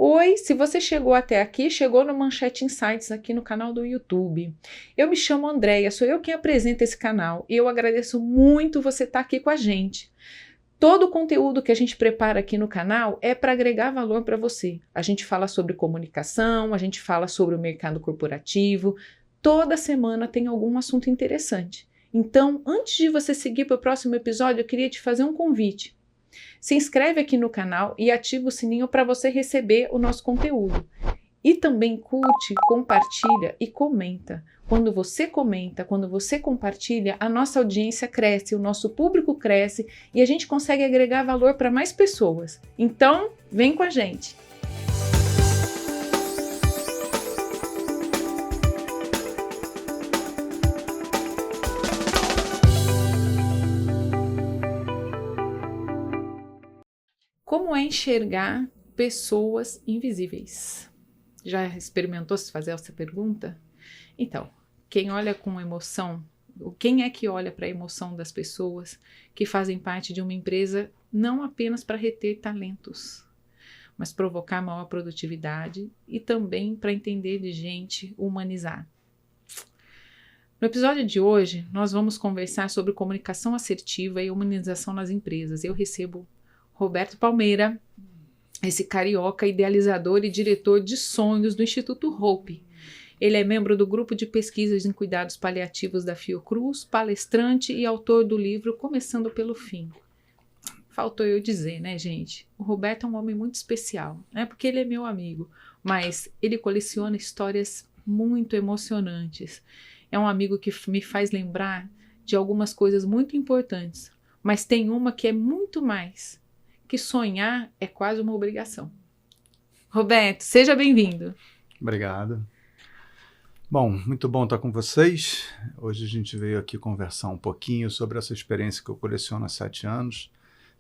Oi, se você chegou até aqui, chegou no Manchete Insights aqui no canal do YouTube. Eu me chamo Andréia, sou eu quem apresenta esse canal e eu agradeço muito você estar aqui com a gente. Todo o conteúdo que a gente prepara aqui no canal é para agregar valor para você. A gente fala sobre comunicação, a gente fala sobre o mercado corporativo. Toda semana tem algum assunto interessante. Então, antes de você seguir para o próximo episódio, eu queria te fazer um convite. Se inscreve aqui no canal e ativa o sininho para você receber o nosso conteúdo. E também curte, compartilha e comenta. Quando você comenta, quando você compartilha, a nossa audiência cresce, o nosso público cresce e a gente consegue agregar valor para mais pessoas. Então, vem com a gente! Como é enxergar pessoas invisíveis? Já experimentou se fazer essa pergunta? Então, quem olha com emoção, quem é que olha para a emoção das pessoas que fazem parte de uma empresa não apenas para reter talentos, mas provocar maior produtividade e também para entender de gente, humanizar? No episódio de hoje, nós vamos conversar sobre comunicação assertiva e humanização nas empresas. Eu recebo Roberto Palmeira, esse carioca idealizador e diretor de sonhos do Instituto Hope. Ele é membro do grupo de pesquisas em cuidados paliativos da Fiocruz, palestrante e autor do livro Começando pelo Fim. Faltou eu dizer, né, gente? O Roberto é um homem muito especial, não é porque ele é meu amigo, mas ele coleciona histórias muito emocionantes. É um amigo que me faz lembrar de algumas coisas muito importantes, mas tem uma que é muito mais, que sonhar é quase uma obrigação. Roberto, seja bem-vindo. Obrigado. Bom, muito bom estar com vocês. Hoje a gente veio aqui conversar um pouquinho sobre essa experiência que eu coleciono há 7 anos,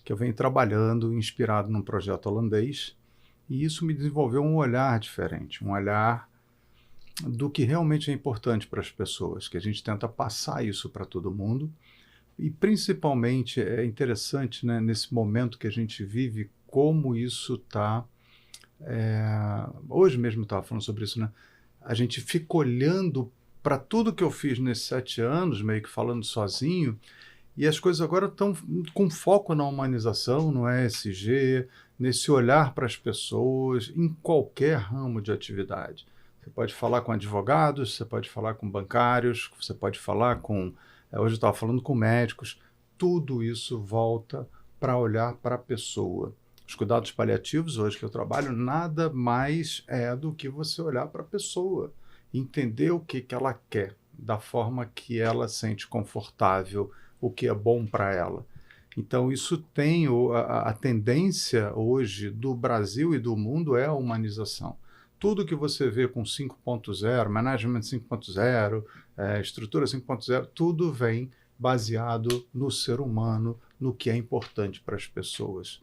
que eu venho trabalhando inspirado num projeto holandês, e isso me desenvolveu um olhar diferente, um olhar do que realmente é importante para as pessoas, que a gente tenta passar isso para todo mundo. E principalmente é interessante, né, nesse momento que a gente vive, como isso está... Hoje mesmo eu estava falando sobre isso, né? A gente fica olhando para tudo que eu fiz nesses 7 anos, meio que falando sozinho, e as coisas agora estão com foco na humanização, no ESG, nesse olhar para as pessoas, em qualquer ramo de atividade. Você pode falar com advogados, você pode falar com bancários, você pode falar com... Hoje eu estava falando com médicos. Tudo isso volta para olhar para a pessoa. Os cuidados paliativos, hoje que eu trabalho, nada mais é do que você olhar para a pessoa, entender o que ela quer, da forma que ela sente confortável, o que é bom para ela. Então, isso tem a tendência hoje do Brasil e do mundo é a humanização. Tudo que você vê com 5.0, Management 5.0, estrutura 5.0, tudo vem baseado no ser humano, no que é importante para as pessoas.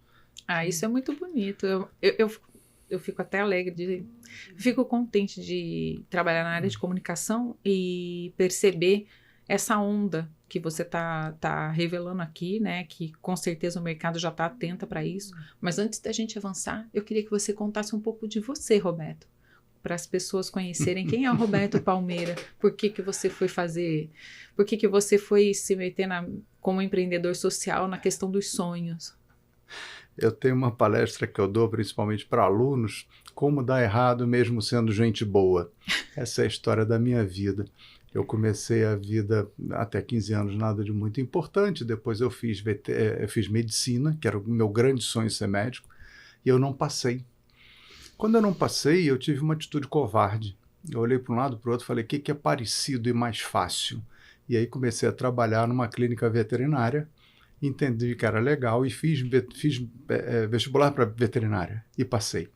Isso é muito bonito. Eu fico até alegre, fico contente de trabalhar na área de comunicação e perceber essa onda que você tá revelando aqui, né? Que com certeza o mercado já está atento para isso. Mas antes da gente avançar, eu queria que você contasse um pouco de você, Roberto, para as pessoas conhecerem quem é o Roberto Palmeira, por que você foi se meter como empreendedor social na questão dos sonhos. Eu tenho uma palestra que eu dou principalmente para alunos, como dar errado mesmo sendo gente boa. Essa é a história da minha vida. Eu comecei a vida até 15 anos, nada de muito importante. Depois eu fiz medicina, que era o meu grande sonho ser médico, e eu não passei. Quando eu não passei, eu tive uma atitude covarde. Eu olhei para um lado e para o outro e falei, o que é parecido e mais fácil? E aí comecei a trabalhar numa clínica veterinária, entendi que era legal e fiz vestibular para veterinária e passei.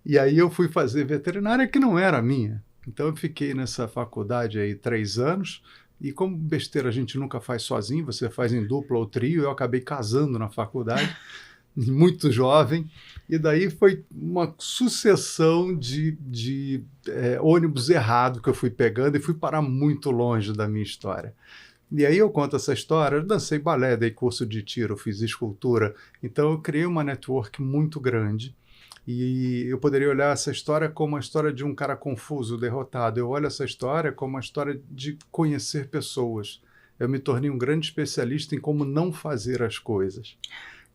E aí eu fui fazer veterinária que não era minha. Então eu fiquei nessa faculdade aí 3 anos e como besteira a gente nunca faz sozinho, você faz em dupla ou trio, eu acabei casando na faculdade, muito jovem, e daí foi uma sucessão de ônibus errado que eu fui pegando e fui parar muito longe da minha história. E aí eu conto essa história, eu dancei balé, dei curso de tiro, fiz escultura, então eu criei uma network muito grande E eu poderia olhar essa história como a história de um cara confuso, derrotado. Eu olho essa história como uma história de conhecer pessoas. Eu me tornei um grande especialista em como não fazer as coisas.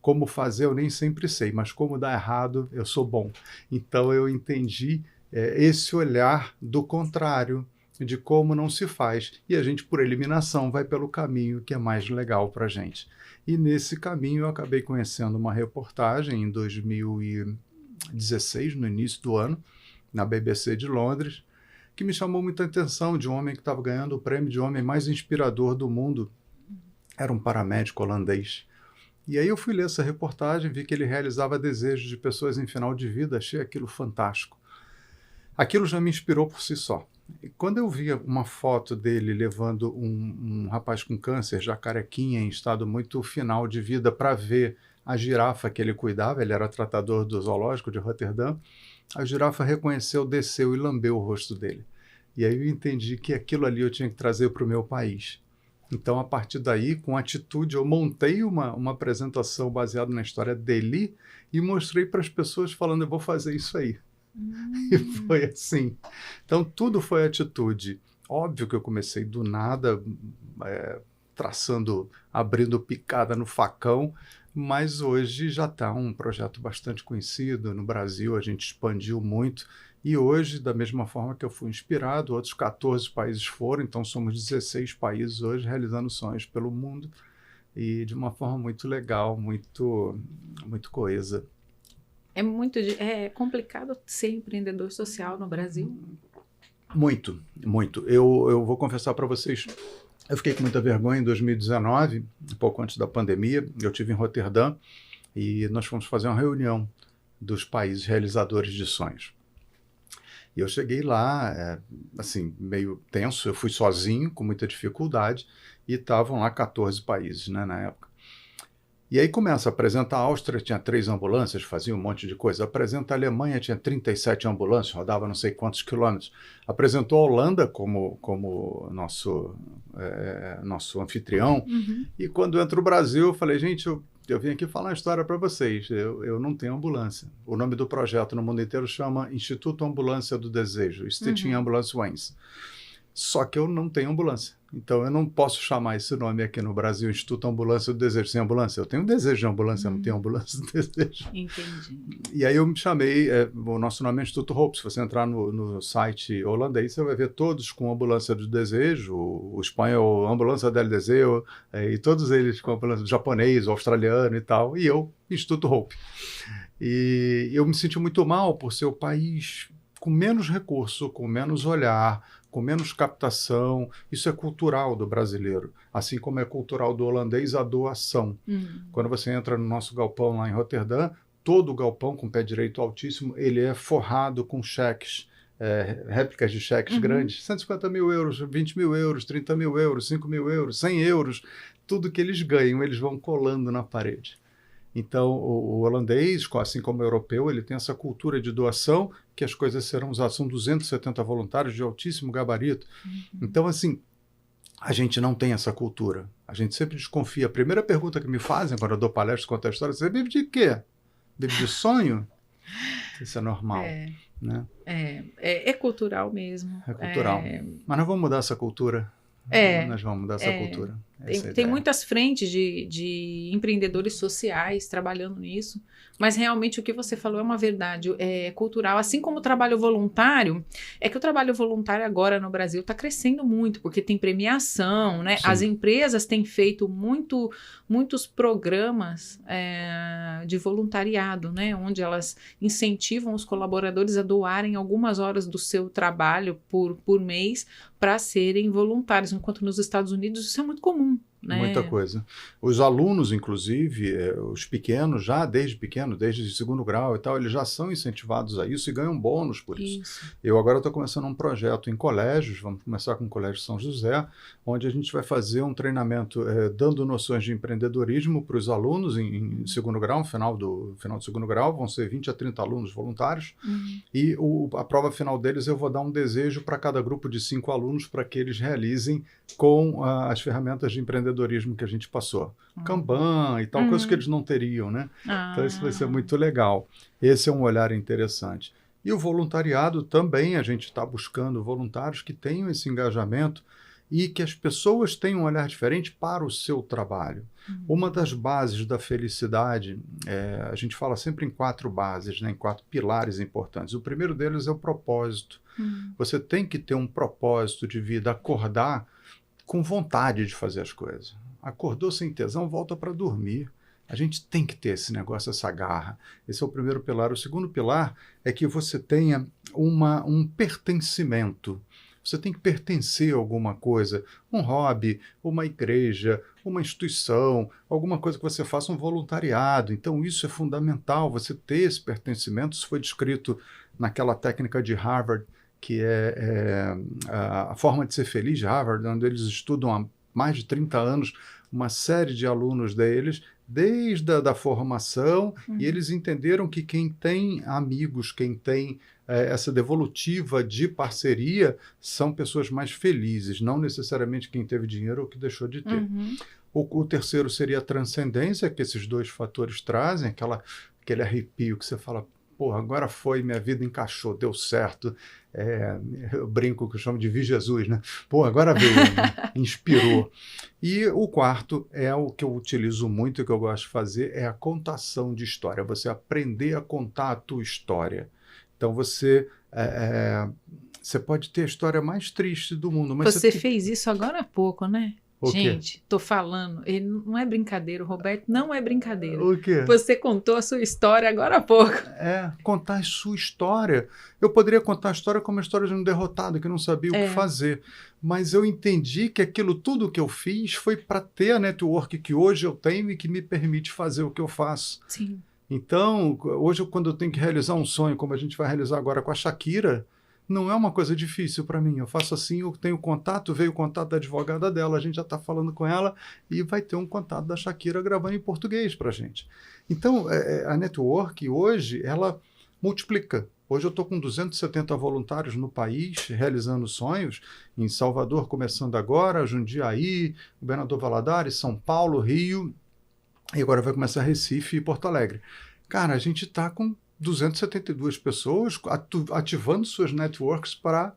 Como fazer eu nem sempre sei, mas como dar errado eu sou bom. Então eu entendi esse olhar do contrário, de como não se faz. E a gente, por eliminação, vai pelo caminho que é mais legal para a gente. E nesse caminho eu acabei conhecendo uma reportagem em 2016, no início do ano, na BBC de Londres, que me chamou muita atenção, de um homem que estava ganhando o prêmio de homem mais inspirador do mundo. Era um paramédico holandês. E aí eu fui ler essa reportagem, vi que ele realizava desejos de pessoas em final de vida, achei aquilo fantástico. Aquilo já me inspirou por si só. E quando eu via uma foto dele levando um rapaz com câncer, já carequinha, em estado muito final de vida, para ver a girafa que ele cuidava, ele era tratador do zoológico de Roterdã, a girafa reconheceu, desceu e lambeu o rosto dele. E aí eu entendi que aquilo ali eu tinha que trazer para o meu país. Então, a partir daí, com atitude, eu montei uma apresentação baseada na história dele e mostrei para as pessoas falando, eu vou fazer isso aí. E foi assim. Então, tudo foi atitude. Óbvio que eu comecei do nada, abrindo picada no facão, mas hoje já está um projeto bastante conhecido. No Brasil, a gente expandiu muito. E hoje, da mesma forma que eu fui inspirado, outros 14 países foram, então somos 16 países hoje realizando sonhos pelo mundo e de uma forma muito legal, muito coesa. É complicado ser empreendedor social no Brasil? Muito, muito. Eu vou confessar para vocês, eu fiquei com muita vergonha em 2019, um pouco antes da pandemia, eu estive em Roterdã e nós fomos fazer uma reunião dos países realizadores de sonhos. E eu cheguei lá, assim, meio tenso, eu fui sozinho, com muita dificuldade, e estavam lá 14 países, né, na época. E aí começa a apresentar a Áustria, tinha 3 ambulâncias, fazia um monte de coisa. Apresenta a Alemanha, tinha 37 ambulâncias, rodava não sei quantos quilômetros. Apresentou a Holanda como nosso anfitrião. Uhum. E quando entra o Brasil, eu falei, gente, eu vim aqui falar uma história para vocês. Eu não tenho ambulância. O nome do projeto no mundo inteiro chama Instituto Ambulância do Desejo, Stichting Ambulance Wings. Só que eu não tenho ambulância. Então, eu não posso chamar esse nome aqui no Brasil, Instituto Ambulância do Desejo, sem ambulância. Eu tenho desejo de ambulância, eu não tenho ambulância do desejo. Entendi. E aí eu me chamei, o nosso nome é Instituto Hope. Se você entrar no site holandês, você vai ver todos com ambulância do desejo, o espanhol, ambulância del desejo, e todos eles com ambulância do japonês, o australiano e tal. E eu, Instituto Hope. E eu me senti muito mal por ser o país com menos recurso, com menos olhar, com menos captação. Isso é cultural do brasileiro, assim como é cultural do holandês a doação. Quando você entra no nosso galpão lá em Roterdã, todo o galpão com pé direito altíssimo, ele é forrado com cheques, réplicas de cheques grandes, 150 mil euros, 20 mil euros, 30 mil euros, 5 mil euros, 100 euros, tudo que eles ganham, eles vão colando na parede. Então, o holandês, assim como o europeu, ele tem essa cultura de doação, que as coisas serão usadas. São 270 voluntários de altíssimo gabarito. Então, assim, a gente não tem essa cultura. A gente sempre desconfia. A primeira pergunta que me fazem quando eu dou palestra e conto a história, você vive de quê? Vive de sonho? Isso é normal. Né? É cultural mesmo. É cultural. Mas nós vamos mudar essa cultura. Nós vamos mudar essa cultura. Tem muitas frentes de empreendedores sociais trabalhando nisso, mas realmente o que você falou é uma verdade, é cultural. Assim como o trabalho voluntário, é que o trabalho voluntário agora no Brasil está crescendo muito, porque tem premiação, né? As empresas têm feito muitos programas de voluntariado, né? Onde elas incentivam os colaboradores a doarem algumas horas do seu trabalho por mês para serem voluntários, enquanto nos Estados Unidos isso é muito comum. Né? Muita coisa. Os alunos, inclusive, os pequenos, já desde o segundo grau e tal, eles já são incentivados a isso e ganham bônus por isso. Eu agora estou começando um projeto em colégios, vamos começar com o Colégio São José, onde a gente vai fazer um treinamento dando noções de empreendedorismo para os alunos em segundo grau, no final do segundo grau, vão ser 20 a 30 alunos voluntários, e a prova final deles eu vou dar um desejo para cada grupo de 5 alunos para que eles realizem com as ferramentas de empreendedorismo empreendedorismo que a gente passou. Kanban e tal, coisas que eles não teriam, né? Então isso vai ser muito legal. Esse é um olhar interessante. E o voluntariado também, a gente está buscando voluntários que tenham esse engajamento e que as pessoas tenham um olhar diferente para o seu trabalho. Uma das bases da felicidade, a gente fala sempre em 4 bases, né, em 4 pilares importantes. O primeiro deles é o propósito. Você tem que ter um propósito de vida, acordar com vontade de fazer as coisas. Acordou sem tesão, volta para dormir. A gente tem que ter esse negócio, essa garra. Esse é o primeiro pilar. O segundo pilar é que você tenha um pertencimento. Você tem que pertencer a alguma coisa, um hobby, uma igreja, uma instituição, alguma coisa que você faça, um voluntariado. Então, isso é fundamental, você ter esse pertencimento. Isso foi descrito naquela técnica de Harvard, que é a forma de ser feliz de Harvard, onde eles estudam há mais de 30 anos uma série de alunos deles, desde a formação, e eles entenderam que quem tem amigos, quem tem essa devolutiva de parceria, são pessoas mais felizes, não necessariamente quem teve dinheiro ou que deixou de ter. O terceiro seria a transcendência, que esses 2 fatores trazem, aquele arrepio que você fala, pô, agora foi, minha vida encaixou, deu certo. Eu brinco que eu chamo de Vi Jesus, né? Pô, agora veio, né? Inspirou. E o quarto é o que eu utilizo muito e que eu gosto de fazer, é a contação de história. Você aprender a contar a tua história. Então você pode ter a história mais triste do mundo. Mas você fez isso agora há pouco, né? O Gente, tô falando, ele não é brincadeira, o Roberto não é brincadeira. O quê? Você contou a sua história agora há pouco. Contar a sua história. Eu poderia contar a história como a história de um derrotado que não sabia o que fazer. Mas eu entendi que aquilo tudo que eu fiz foi para ter a network que hoje eu tenho e que me permite fazer o que eu faço. Sim. Então, hoje, quando eu tenho que realizar um sonho, como a gente vai realizar agora com a Shakira, não é uma coisa difícil para mim. Eu faço assim, eu tenho contato, veio o contato da advogada dela, a gente já está falando com ela e vai ter um contato da Shakira gravando em português para a gente. Então, a network hoje, ela multiplica. Hoje eu estou com 270 voluntários no país, realizando sonhos, em Salvador, começando agora, Jundiaí, Governador Valadares, São Paulo, Rio, e agora vai começar Recife e Porto Alegre. Cara, a gente está com 272 pessoas ativando suas networks para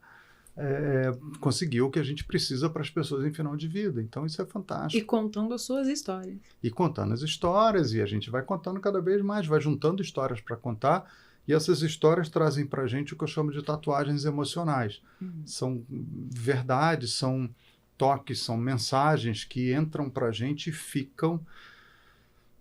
conseguir o que a gente precisa para as pessoas em final de vida. Então, isso é fantástico. E contando as suas histórias. E contando as histórias, e a gente vai contando cada vez mais, vai juntando histórias para contar, e essas histórias trazem para a gente o que eu chamo de tatuagens emocionais. São verdades, são toques, são mensagens que entram para a gente e ficam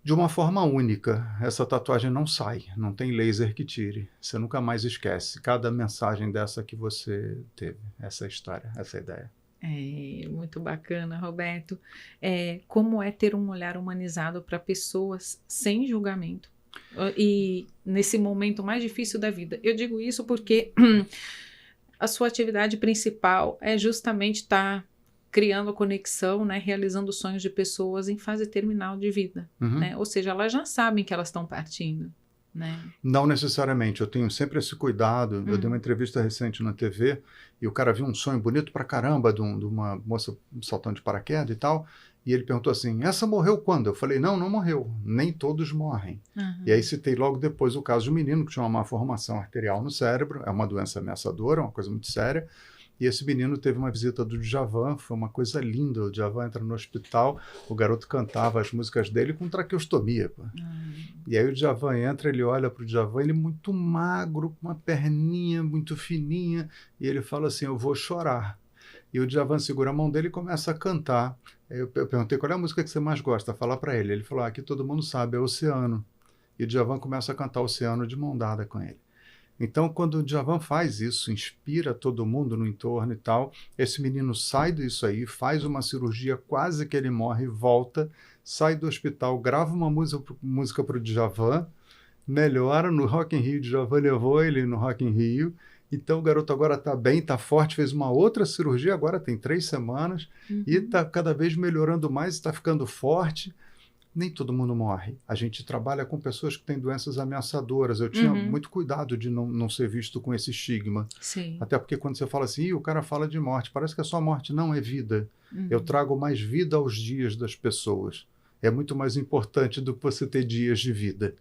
de uma forma única. Essa tatuagem não sai, não tem laser que tire. Você nunca mais esquece cada mensagem dessa que você teve, essa história, essa ideia. Muito bacana, Roberto. Como é ter um olhar humanizado para pessoas sem julgamento. E nesse momento mais difícil da vida. Eu digo isso porque a sua atividade principal é justamente estar criando conexão, né, realizando sonhos de pessoas em fase terminal de vida, né? Ou seja, elas já sabem que elas estão partindo, né? Não necessariamente, eu tenho sempre esse cuidado. Eu dei uma entrevista recente na TV e o cara viu um sonho bonito pra caramba de uma moça saltando de paraquedas e tal, e ele perguntou assim, essa morreu quando? Eu falei, não morreu, nem todos morrem. E aí citei logo depois o caso de um menino que tinha uma má formação arterial no cérebro, é uma doença ameaçadora, uma coisa muito séria. E esse menino teve uma visita do Djavan, foi uma coisa linda. O Djavan entra no hospital, o garoto cantava as músicas dele com traqueostomia. Pô. E aí o Djavan entra, ele olha para o Djavan, ele muito magro, com uma perninha muito fininha, e ele fala assim, eu vou chorar. E o Djavan segura a mão dele e começa a cantar. Eu perguntei, qual é a música que você mais gosta? Fala para ele. Ele falou, aqui todo mundo sabe, é Oceano. E o Djavan começa a cantar Oceano de mão dada com ele. Então, quando o Djavan faz isso, inspira todo mundo no entorno e tal, esse menino sai disso aí, faz uma cirurgia, quase que ele morre, volta, sai do hospital, grava uma música para o Djavan, melhora no Rock in Rio, o Djavan levou ele no Rock in Rio, então o garoto agora está bem, está forte, fez uma outra cirurgia, agora tem 3 semanas, e está cada vez melhorando mais, está ficando forte. nem todo mundo morre. A gente trabalha com pessoas que têm doenças ameaçadoras. Eu tinha muito cuidado de não ser visto com esse estigma. Sim. Até porque quando você fala assim, o cara fala de morte, parece que é só morte. Não, é vida. Eu trago mais vida aos dias das pessoas. É muito mais importante do que você ter dias de vida.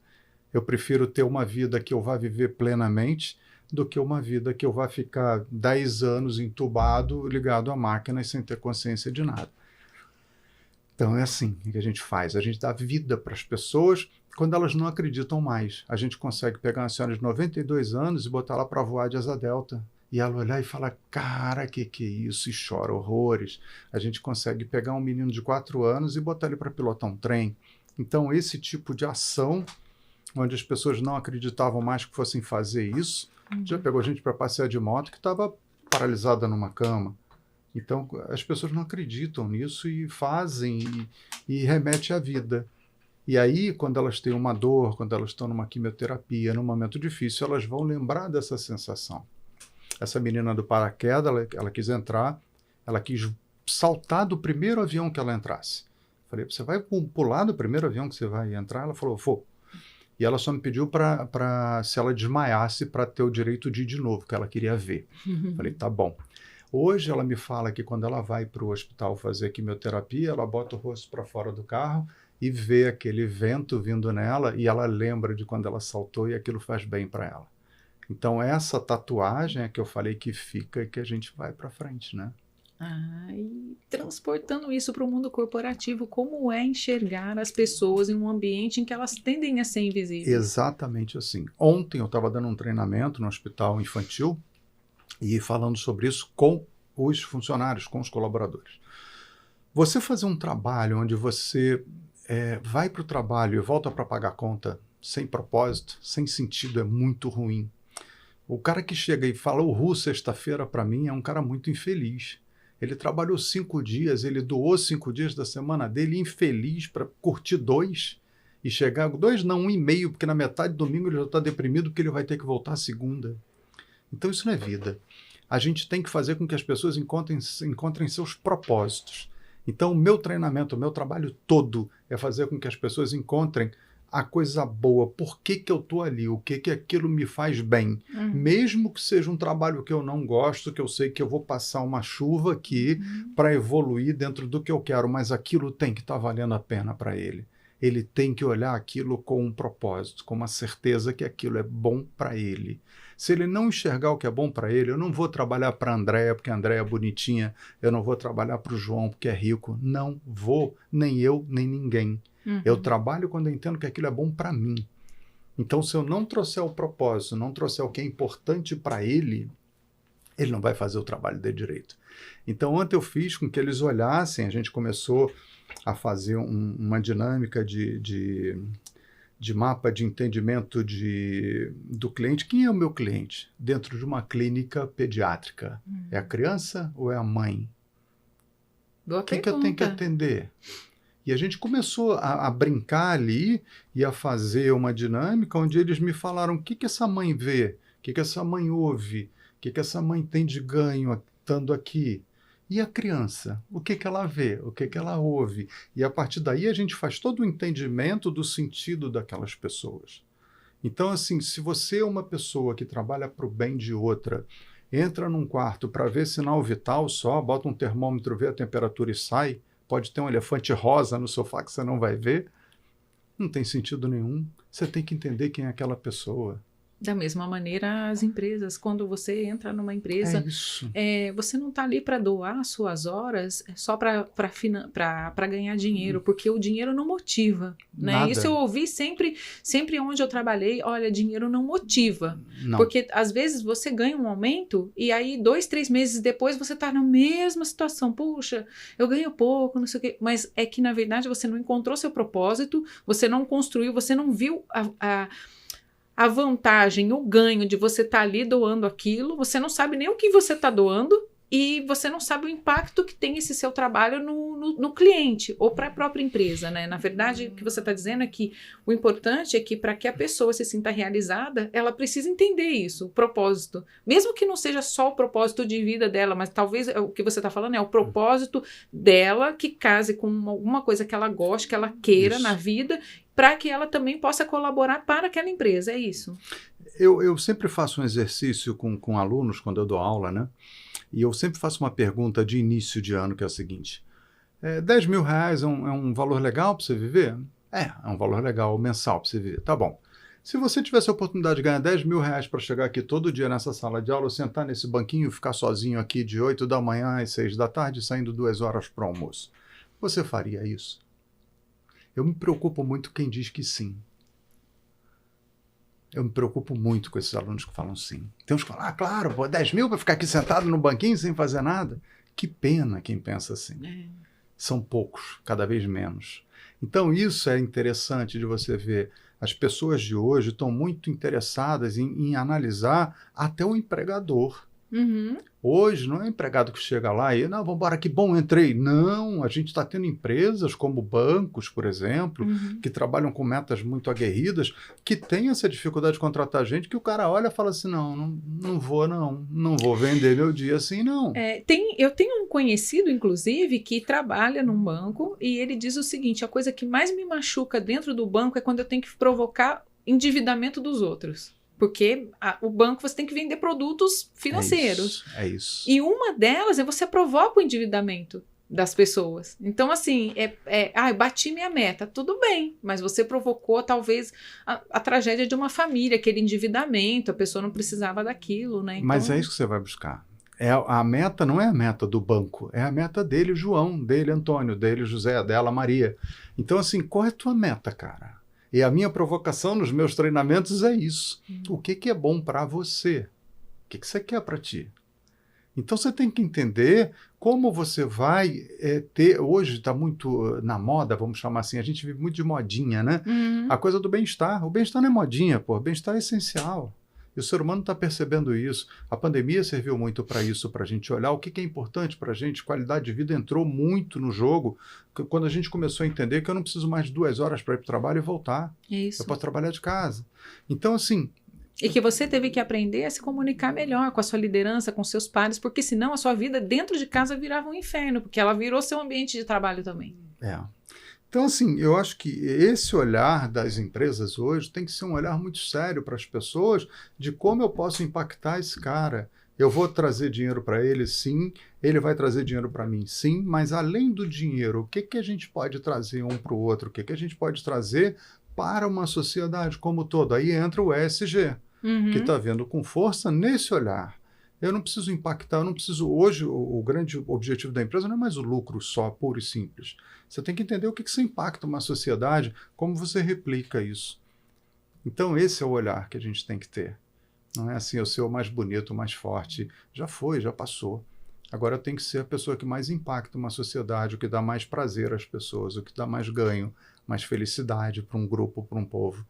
Eu prefiro ter uma vida que eu vá viver plenamente do que uma vida que eu vá ficar 10 anos entubado, ligado à máquina e sem ter consciência de nada. Então é assim que a gente faz. A gente dá vida para as pessoas quando elas não acreditam mais. A gente consegue pegar uma senhora de 92 anos e botar ela para voar de asa delta. E ela olhar e falar, cara, que é isso? E chora horrores. A gente consegue pegar um menino de 4 anos e botar ele para pilotar um trem. Então esse tipo de ação, onde as pessoas não acreditavam mais que fossem fazer isso, já pegou gente para passear de moto que estava paralisada numa cama. Então, as pessoas não acreditam nisso e fazem e remete à vida. E aí, quando elas têm uma dor, quando elas estão numa quimioterapia, num momento difícil, elas vão lembrar dessa sensação. Essa menina do paraquedas, ela quis entrar, ela quis saltar do primeiro avião que ela entrasse. Falei, você vai pular do primeiro avião que você vai entrar? Ela falou, vou. E ela só me pediu para se ela desmaiasse, para ter o direito de ir de novo, que ela queria ver. Falei, tá bom. Hoje ela me fala que quando ela vai para o hospital fazer quimioterapia, ela bota o rosto para fora do carro e vê aquele vento vindo nela e ela lembra de quando ela saltou e aquilo faz bem para ela. Então essa tatuagem é que eu falei que fica e que a gente vai para frente, né? E transportando isso para o mundo corporativo, como é enxergar as pessoas em um ambiente em que elas tendem a ser invisíveis? Exatamente assim. Ontem eu estava dando um treinamento no hospital infantil e falando sobre isso com os funcionários, com os colaboradores. Você fazer um trabalho onde você vai para o trabalho e volta para pagar conta sem propósito, sem sentido, é muito ruim. O cara que chega e fala o Ru sexta-feira para mim é um cara muito infeliz. Ele trabalhou 5 dias, ele doou 5 dias da semana dele infeliz para curtir 2 e chegar... 2 não, 1,5, porque na metade do domingo ele já está deprimido porque ele vai ter que voltar à segunda. Então isso não é vida. A gente tem que fazer com que as pessoas encontrem seus propósitos. Então o meu treinamento, o meu trabalho todo é fazer com que as pessoas encontrem a coisa boa, por que eu estou ali, o que aquilo me faz bem. Mesmo que seja um trabalho que eu não gosto, que eu sei que eu vou passar uma chuva aqui para evoluir dentro do que eu quero, mas aquilo tem que estar valendo a pena para ele. Ele tem que olhar aquilo com um propósito, com uma certeza que aquilo é bom para ele. Se ele não enxergar o que é bom para ele, eu não vou trabalhar para a Andréia, porque a Andréia é bonitinha, eu não vou trabalhar para o João, porque é rico. Não vou, nem eu, nem ninguém. Eu trabalho quando eu entendo que aquilo é bom para mim. Então, se eu não trouxer o propósito, não trouxer o que é importante para ele, ele não vai fazer o trabalho dele direito. Então, ontem eu fiz com que eles olhassem, a gente começou a fazer uma dinâmica de mapa de entendimento do cliente. Quem é o meu cliente? Dentro de uma clínica pediátrica. É a criança ou é a mãe? Boa Quem pergunta. que eu tenho que atender? E a gente começou a brincar ali e a fazer uma dinâmica onde eles me falaram o que essa mãe vê, o que essa mãe ouve, o que essa mãe tem de ganho estando aqui. E a criança, o que ela vê, o que ela ouve. E a partir daí a gente faz todo o entendimento do sentido daquelas pessoas. Então, assim, se você é uma pessoa que trabalha para o bem de outra, entra num quarto para ver sinal vital só, bota um termômetro, vê a temperatura e sai, pode ter um elefante rosa no sofá que você não vai ver, não tem sentido nenhum. Você tem que entender quem é aquela pessoa. Da mesma maneira, as empresas, quando você entra numa empresa, você não está ali para doar suas horas só para ganhar dinheiro, porque o dinheiro não motiva, né? Nada. Isso eu ouvi sempre onde eu trabalhei, olha, dinheiro não motiva, Não. porque às vezes você ganha um aumento e aí 2, 3 meses depois você está na mesma situação, puxa, eu ganho pouco, não sei o quê, mas é que na verdade você não encontrou seu propósito, você não construiu, você não viu a vantagem, o ganho de você estar ali doando aquilo, você não sabe nem o que você está doando, e você não sabe o impacto que tem esse seu trabalho no cliente ou para a própria empresa, né? Na verdade, o que você está dizendo é que o importante é que para que a pessoa se sinta realizada, ela precisa entender isso, o propósito. Mesmo que não seja só o propósito de vida dela, mas talvez o que você está falando é o propósito dela que case com alguma coisa que ela goste, que ela queira na vida, para que ela também possa colaborar para aquela empresa, é isso? Eu sempre faço um exercício com alunos quando eu dou aula, né? E eu sempre faço uma pergunta de início de ano, que é o seguinte: R$ 10.000 é um valor legal para você viver? É um valor legal mensal para você viver. Tá bom. Se você tivesse a oportunidade de ganhar R$ 10.000 para chegar aqui todo dia nessa sala de aula, sentar nesse banquinho e ficar sozinho aqui de 8 da manhã às 6 da tarde, saindo 2 horas para o almoço, você faria isso? Eu me preocupo muito quem diz que sim. Eu me preocupo muito com esses alunos que falam sim. Tem uns que falam, claro, pô, 10 mil para ficar aqui sentado no banquinho sem fazer nada. Que pena quem pensa assim. São poucos, cada vez menos. Então isso é interessante de você ver. As pessoas de hoje estão muito interessadas em analisar até o empregador. Uhum. Hoje não é o empregado que chega lá e, não, vamos embora, que bom, entrei. Não, a gente está tendo empresas como bancos, por exemplo, que trabalham com metas muito aguerridas, que têm essa dificuldade de contratar gente, que o cara olha e fala assim, não vou vender meu dia assim, não. Eu tenho um conhecido, inclusive, que trabalha num banco e ele diz o seguinte, a coisa que mais me machuca dentro do banco é quando eu tenho que provocar endividamento dos outros. Porque o banco você tem que vender produtos financeiros. É isso. E uma delas é você provoca o endividamento das pessoas. Então, assim, eu bati minha meta. Tudo bem, mas você provocou talvez a tragédia de uma família, aquele endividamento, a pessoa não precisava daquilo, né? Então, mas é isso que você vai buscar. A meta não é a meta do banco, é a meta dele, João, dele, Antônio, dele, José, dela, Maria. Então, assim, qual é a tua meta, cara? E a minha provocação nos meus treinamentos é isso. O que é bom para você? O que você quer para ti? Então você tem que entender como você vai ter... Hoje está muito na moda, vamos chamar assim, a gente vive muito de modinha, né? A coisa do bem-estar. O bem-estar não é modinha, pô. O bem-estar é essencial. E o ser humano está percebendo isso. A pandemia serviu muito para isso, para a gente olhar o que é importante para a gente. Qualidade de vida entrou muito no jogo quando a gente começou a entender que eu não preciso mais de 2 horas para ir para o trabalho e voltar. Isso. Eu posso trabalhar de casa. Então, assim... E que você teve que aprender a se comunicar melhor com a sua liderança, com seus pares, porque senão a sua vida dentro de casa virava um inferno, porque ela virou seu ambiente de trabalho também. Então, assim, eu acho que esse olhar das empresas hoje tem que ser um olhar muito sério para as pessoas de como eu posso impactar esse cara. Eu vou trazer dinheiro para ele, sim. Ele vai trazer dinheiro para mim, sim. Mas, além do dinheiro, o que a gente pode trazer um para o outro? O que a gente pode trazer para uma sociedade como todo? Aí entra o ESG, que está vendo com força nesse olhar. Eu não preciso impactar, eu não preciso... Hoje, o grande objetivo da empresa não é mais o lucro só, puro e simples. Você tem que entender o que você impacta uma sociedade, como você replica isso. Então, esse é o olhar que a gente tem que ter. Não é assim, eu ser o mais bonito, o mais forte. Já foi, já passou. Agora eu tenho que ser a pessoa que mais impacta uma sociedade, o que dá mais prazer às pessoas, o que dá mais ganho, mais felicidade para um grupo, para um povo.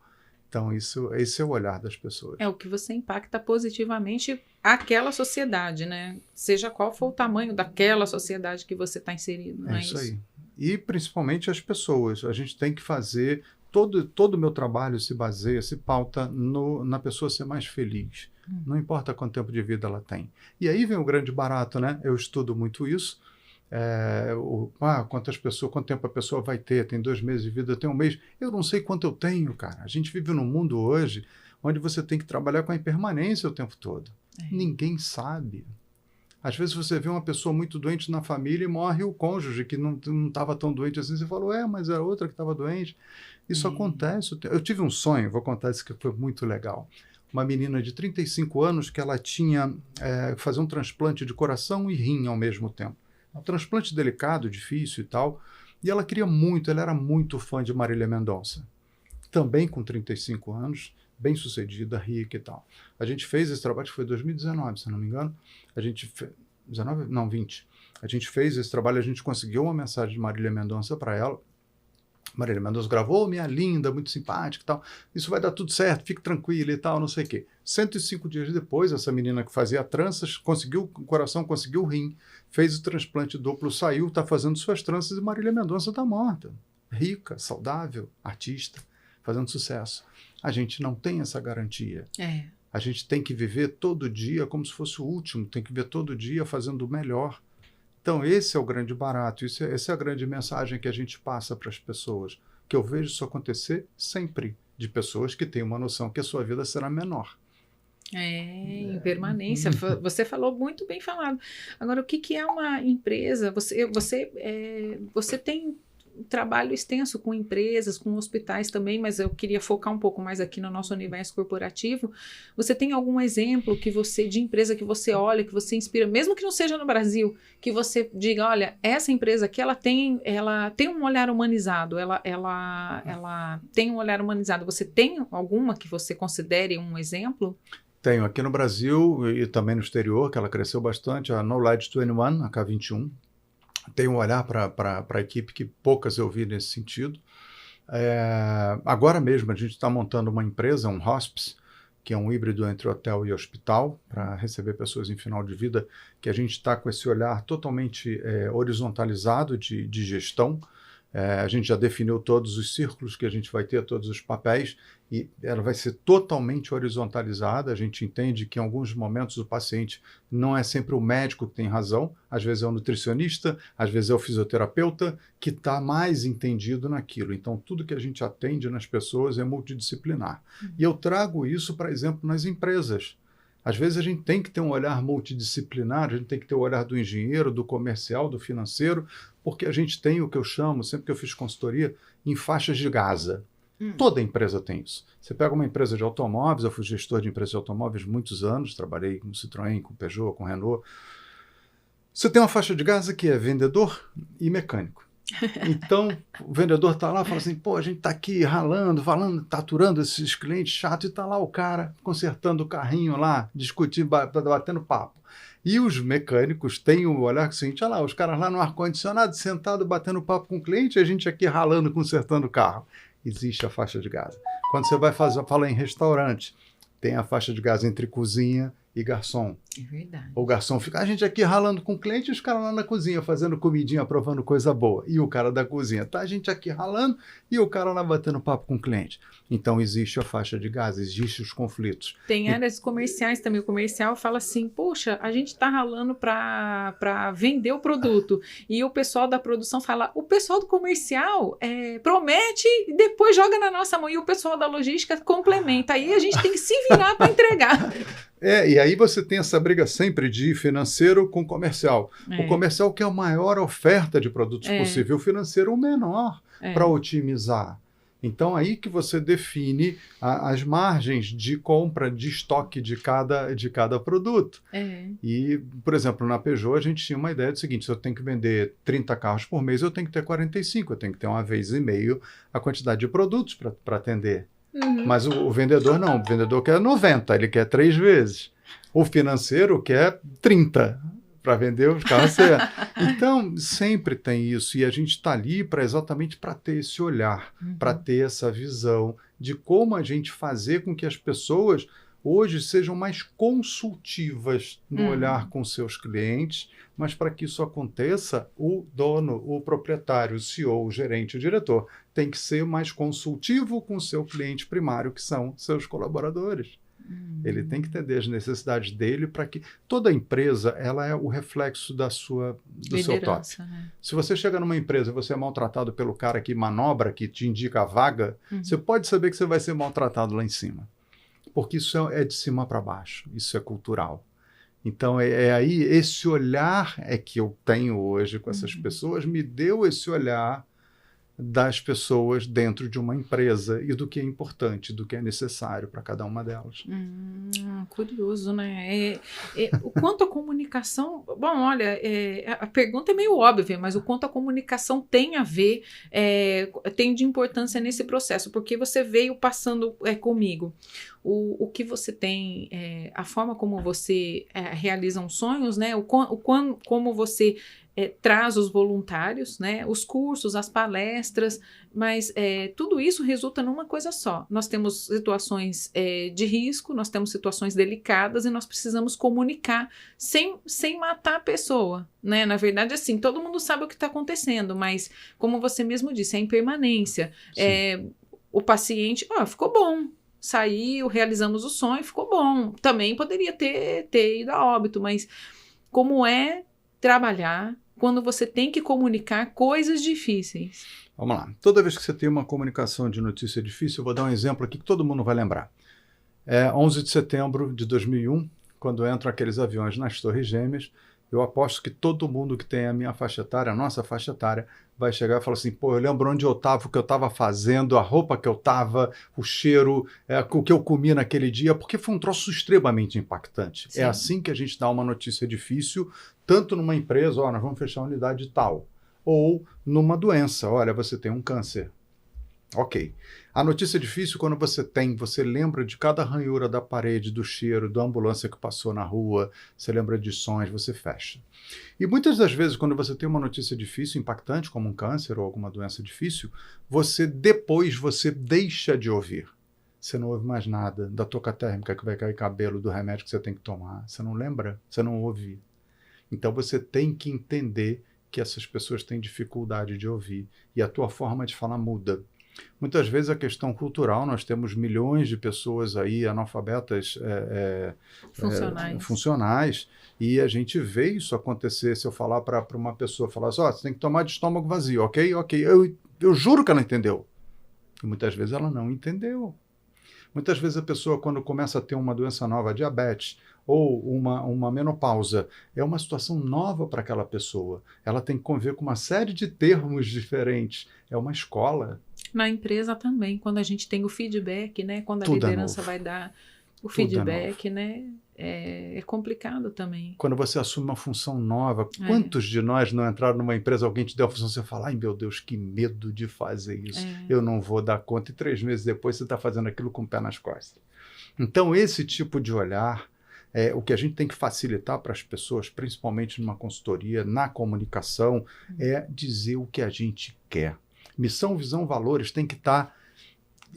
Então, esse é o olhar das pessoas. É o que você impacta positivamente aquela sociedade, né? Seja qual for o tamanho daquela sociedade que você está inserido. Não é isso aí. E principalmente as pessoas. A gente tem que fazer... Todo o meu trabalho se baseia, se pauta na pessoa ser mais feliz. Não importa quanto tempo de vida ela tem. E aí vem o grande barato, né? Eu estudo muito isso. Quanto tempo a pessoa vai ter? Tem 2 meses de vida, tem 1 mês. Eu não sei quanto eu tenho, cara. A gente vive num mundo hoje onde você tem que trabalhar com a impermanência o tempo todo. Ninguém sabe. Às vezes você vê uma pessoa muito doente na família e morre o cônjuge que não estava tão doente assim. Você falou, mas era outra que estava doente. Isso acontece. Eu tive um sonho, vou contar isso que foi muito legal. Uma menina de 35 anos que ela tinha fazer um transplante de coração e rim ao mesmo tempo. Um transplante delicado, difícil e tal. E ela queria muito, ela era muito fã de Marília Mendonça. Também com 35 anos, bem sucedida, rica e tal. A gente fez esse trabalho, que foi em 2019, se não me engano. A gente 20. A gente fez esse trabalho, a gente conseguiu uma mensagem de Marília Mendonça para ela. Marília Mendonça gravou, minha linda, muito simpática e tal. Isso vai dar tudo certo, fique tranquila e tal, não sei o quê. 105 dias depois, essa menina que fazia tranças, conseguiu o coração, conseguiu o rim, fez o transplante duplo, saiu, está fazendo suas tranças e Marília Mendonça está morta. Rica, saudável, artista, fazendo sucesso. A gente não tem essa garantia. A gente tem que viver todo dia como se fosse o último, tem que viver todo dia fazendo o melhor. Então, esse é o grande barato, essa é a grande mensagem que a gente passa para as pessoas, que eu vejo isso acontecer sempre, de pessoas que têm uma noção que a sua vida será menor. Impermanência. Você falou muito bem falado. Agora, o que é uma empresa? Você tem um trabalho extenso com empresas, com hospitais também, mas eu queria focar um pouco mais aqui no nosso universo corporativo. Você tem algum exemplo de empresa que você olha, que você inspira, mesmo que não seja no Brasil, que você diga, olha, essa empresa aqui, ela tem um olhar humanizado, ela tem um olhar humanizado. Você tem alguma que você considere um exemplo? Tenho aqui no Brasil e também no exterior, que ela cresceu bastante, a Knowledge 21, a K21. Tem um olhar para a equipe que poucas eu vi nesse sentido. Agora mesmo a gente está montando uma empresa, um hospice, que é um híbrido entre hotel e hospital, para receber pessoas em final de vida, que a gente está com esse olhar totalmente horizontalizado de gestão. A gente já definiu todos os círculos que a gente vai ter, todos os papéis, e ela vai ser totalmente horizontalizada. A gente entende que em alguns momentos o paciente não é sempre o médico que tem razão, às vezes é o nutricionista, às vezes é o fisioterapeuta que está mais entendido naquilo. Então, tudo que a gente atende nas pessoas é multidisciplinar. E eu trago isso, por exemplo, nas empresas. Às vezes a gente tem que ter um olhar multidisciplinar, a gente tem que ter o olhar do engenheiro, do comercial, do financeiro, porque a gente tem o que eu chamo, sempre que eu fiz consultoria, em faixas de Gaza. Toda empresa tem isso. Você pega uma empresa de automóveis, eu fui gestor de empresas de automóveis muitos anos, trabalhei com Citroën, com Peugeot, com Renault. Você tem uma faixa de Gaza que é vendedor e mecânico. Então, o vendedor está lá e fala assim, pô, a gente está aqui ralando, falando, taturando esses clientes chatos, e está lá o cara consertando o carrinho lá, discutindo, batendo papo. E os mecânicos têm o olhar seguinte, olha lá, os caras lá no ar-condicionado, sentado, batendo papo com o cliente, e a gente aqui ralando, consertando o carro. Existe a faixa de Gaza. Quando você vai falar em restaurante, tem a faixa de Gaza entre cozinha e garçom. É verdade. O garçom fica, a gente aqui ralando com o cliente e os caras lá na cozinha fazendo comidinha, provando coisa boa. E o cara da cozinha, tá a gente aqui ralando e o cara lá batendo papo com o cliente. Então existe a faixa de Gaza, existem os conflitos. Tem áreas comerciais também. O comercial fala assim, poxa, a gente tá ralando para vender o produto. E o pessoal da produção fala, o pessoal do comercial promete e depois joga na nossa mão. E o pessoal da logística complementa. Aí a gente tem que se virar para entregar. E aí você tem essa briga sempre de financeiro com comercial. O comercial quer a maior oferta de produtos possível, o financeiro o menor para otimizar. Então, aí que você define as margens de compra, de estoque de cada produto. E, por exemplo, na Peugeot, a gente tinha uma ideia do seguinte, se eu tenho que vender 30 carros por mês, eu tenho que ter 45, eu tenho que ter uma vez e meio a quantidade de produtos para atender. Mas o vendedor não, o vendedor quer 90, ele quer 3 vezes. O financeiro quer 30 para vender os carros. Então, sempre tem isso. E a gente está ali exatamente para ter esse olhar, para ter essa visão de como a gente fazer com que as pessoas hoje sejam mais consultivas no olhar com seus clientes, mas para que isso aconteça, o dono, o proprietário, o CEO, o gerente, o diretor, tem que ser mais consultivo com o seu cliente primário, que são seus colaboradores. Ele tem que entender as necessidades dele para que toda empresa ela é o reflexo do seu top. Se você chega numa empresa e você é maltratado pelo cara que manobra, que te indica a vaga, você pode saber que você vai ser maltratado lá em cima. Porque isso é de cima para baixo, isso é cultural. Então, aí, esse olhar que eu tenho hoje com essas pessoas, me deu esse olhar das pessoas dentro de uma empresa e do que é importante, do que é necessário para cada uma delas. Curioso, né? O quanto a comunicação... Bom, olha, a pergunta é meio óbvia, mas o quanto a comunicação tem a ver, tem de importância nesse processo, porque você veio passando comigo. O que você tem, a forma como você realiza os sonhos, né? Como você traz os voluntários, né, os cursos, as palestras, mas tudo isso resulta numa coisa só. Nós temos situações de risco, nós temos situações delicadas e nós precisamos comunicar sem matar a pessoa, né? Na verdade, assim, todo mundo sabe o que está acontecendo, mas como você mesmo disse, a impermanência, o paciente, ficou bom, saiu, realizamos o sonho, ficou bom. Também poderia ter ido a óbito, mas como trabalhar quando você tem que comunicar coisas difíceis? Vamos lá. Toda vez que você tem uma comunicação de notícia difícil, eu vou dar um exemplo aqui que todo mundo vai lembrar. 11 de setembro de 2001, quando entram aqueles aviões nas Torres Gêmeas, eu aposto que todo mundo que tem a minha faixa etária, a nossa faixa etária, vai chegar e falar assim, pô, eu lembro onde eu estava, o que eu estava fazendo, a roupa que eu estava, o cheiro, o que eu comi naquele dia, porque foi um troço extremamente impactante. Sim. É assim que a gente dá uma notícia difícil, tanto numa empresa, nós vamos fechar a unidade tal, ou numa doença, olha, você tem um câncer. Ok. A notícia é difícil quando você lembra de cada ranhura da parede, do cheiro, da ambulância que passou na rua, você lembra de sons, você fecha. E muitas das vezes, quando você tem uma notícia difícil, impactante, como um câncer ou alguma doença difícil, você deixa de ouvir. Você não ouve mais nada da toca térmica que vai cair cabelo, do remédio que você tem que tomar. Você não lembra, você não ouve. Então você tem que entender que essas pessoas têm dificuldade de ouvir e a tua forma de falar muda. Muitas vezes a questão cultural, nós temos milhões de pessoas aí analfabetas funcionais e a gente vê isso acontecer. Se eu falar para uma pessoa, falar assim, você tem que tomar de estômago vazio, ok? Eu juro que ela entendeu. E muitas vezes ela não entendeu. Muitas vezes a pessoa, quando começa a ter uma doença nova, diabetes, ou uma menopausa, é uma situação nova para aquela pessoa. Ela tem que conviver com uma série de termos diferentes. É uma escola. Na empresa também, quando a gente tem o feedback, né? Quando a liderança vai dar o feedback, né? É complicado também. Quando você assume uma função nova, quantos de nós não entraram numa empresa, alguém te deu a função, você fala, ai meu Deus, que medo de fazer isso, eu não vou dar conta, e 3 meses depois você está fazendo aquilo com o pé nas costas. Então esse tipo de olhar, o que a gente tem que facilitar para as pessoas, principalmente numa consultoria, na comunicação, é dizer o que a gente quer. Missão, visão, valores tem que estar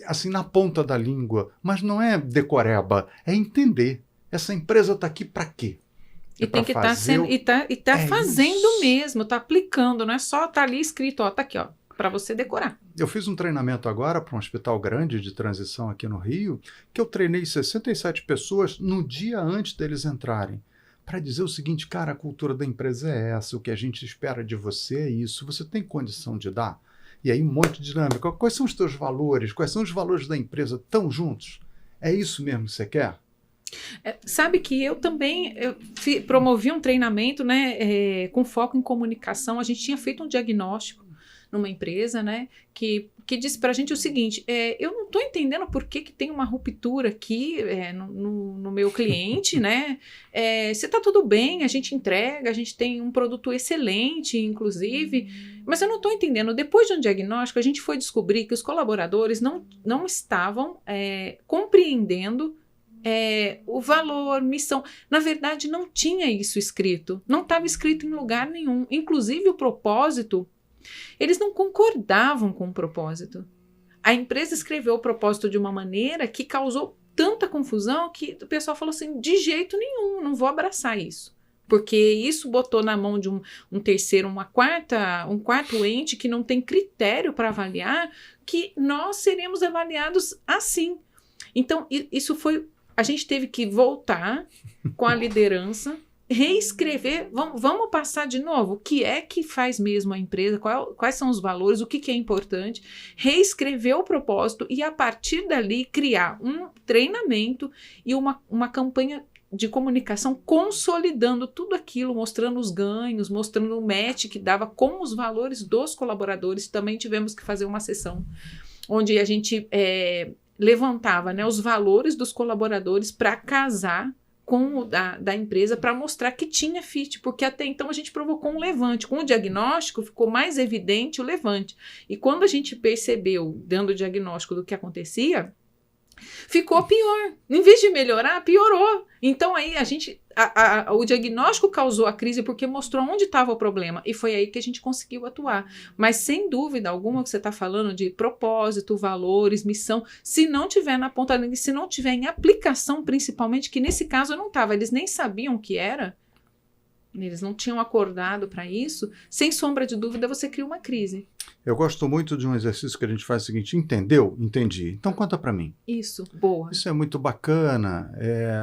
assim na ponta da língua, mas não é decoreba, é entender. Essa empresa está aqui para quê? E tem que estar fazendo isso mesmo, está aplicando, não é só estar ali escrito, está aqui, para você decorar. Eu fiz um treinamento agora para um hospital grande de transição aqui no Rio, que eu treinei 67 pessoas no dia antes deles entrarem, para dizer o seguinte, cara, a cultura da empresa é essa, o que a gente espera de você é isso, você tem condição de dar? E aí um monte de dinâmica. Quais são os teus valores? Quais são os valores da empresa? Estão juntos? É isso mesmo que você quer? Sabe que eu também promovi um treinamento, né, com foco em comunicação. A gente tinha feito um diagnóstico numa empresa, né, que disse para a gente o seguinte, eu não estou entendendo por que tem uma ruptura aqui no meu cliente, né, se está tudo bem, a gente entrega, a gente tem um produto excelente, inclusive, mas eu não estou entendendo. Depois de um diagnóstico, a gente foi descobrir que os colaboradores não estavam compreendendo o valor, missão. Na verdade, não tinha isso escrito, não estava escrito em lugar nenhum, inclusive o propósito. Eles não concordavam com o propósito. A empresa escreveu o propósito de uma maneira que causou tanta confusão que o pessoal falou assim, de jeito nenhum, não vou abraçar isso. Porque isso botou na mão de um terceiro, um quarto ente que não tem critério para avaliar, que nós seremos avaliados assim. Então, isso foi... A gente teve que voltar com a liderança, reescrever, vamos passar de novo, o que é que faz mesmo a empresa, quais são os valores, o que é importante, reescrever o propósito e a partir dali criar um treinamento e uma campanha de comunicação consolidando tudo aquilo, mostrando os ganhos, mostrando o match que dava com os valores dos colaboradores. Também tivemos que fazer uma sessão onde a gente levantava, né, os valores dos colaboradores para casar com o da empresa, para mostrar que tinha fit, porque até então a gente provocou um levante. Com o diagnóstico ficou mais evidente o levante. E quando a gente percebeu, dando o diagnóstico do que acontecia, Ficou pior. Em vez de melhorar, piorou. Então aí o diagnóstico causou a crise porque mostrou onde estava o problema e foi aí que a gente conseguiu atuar. Mas sem dúvida alguma que você está falando de propósito, valores, missão, se não tiver na ponta, se não tiver em aplicação principalmente, que nesse caso não estava, eles nem sabiam o que era, eles não tinham acordado para isso, sem sombra de dúvida você cria uma crise. Eu gosto muito de um exercício que a gente faz o seguinte: entendeu? Entendi. Então conta para mim. Isso, boa. Isso é muito bacana.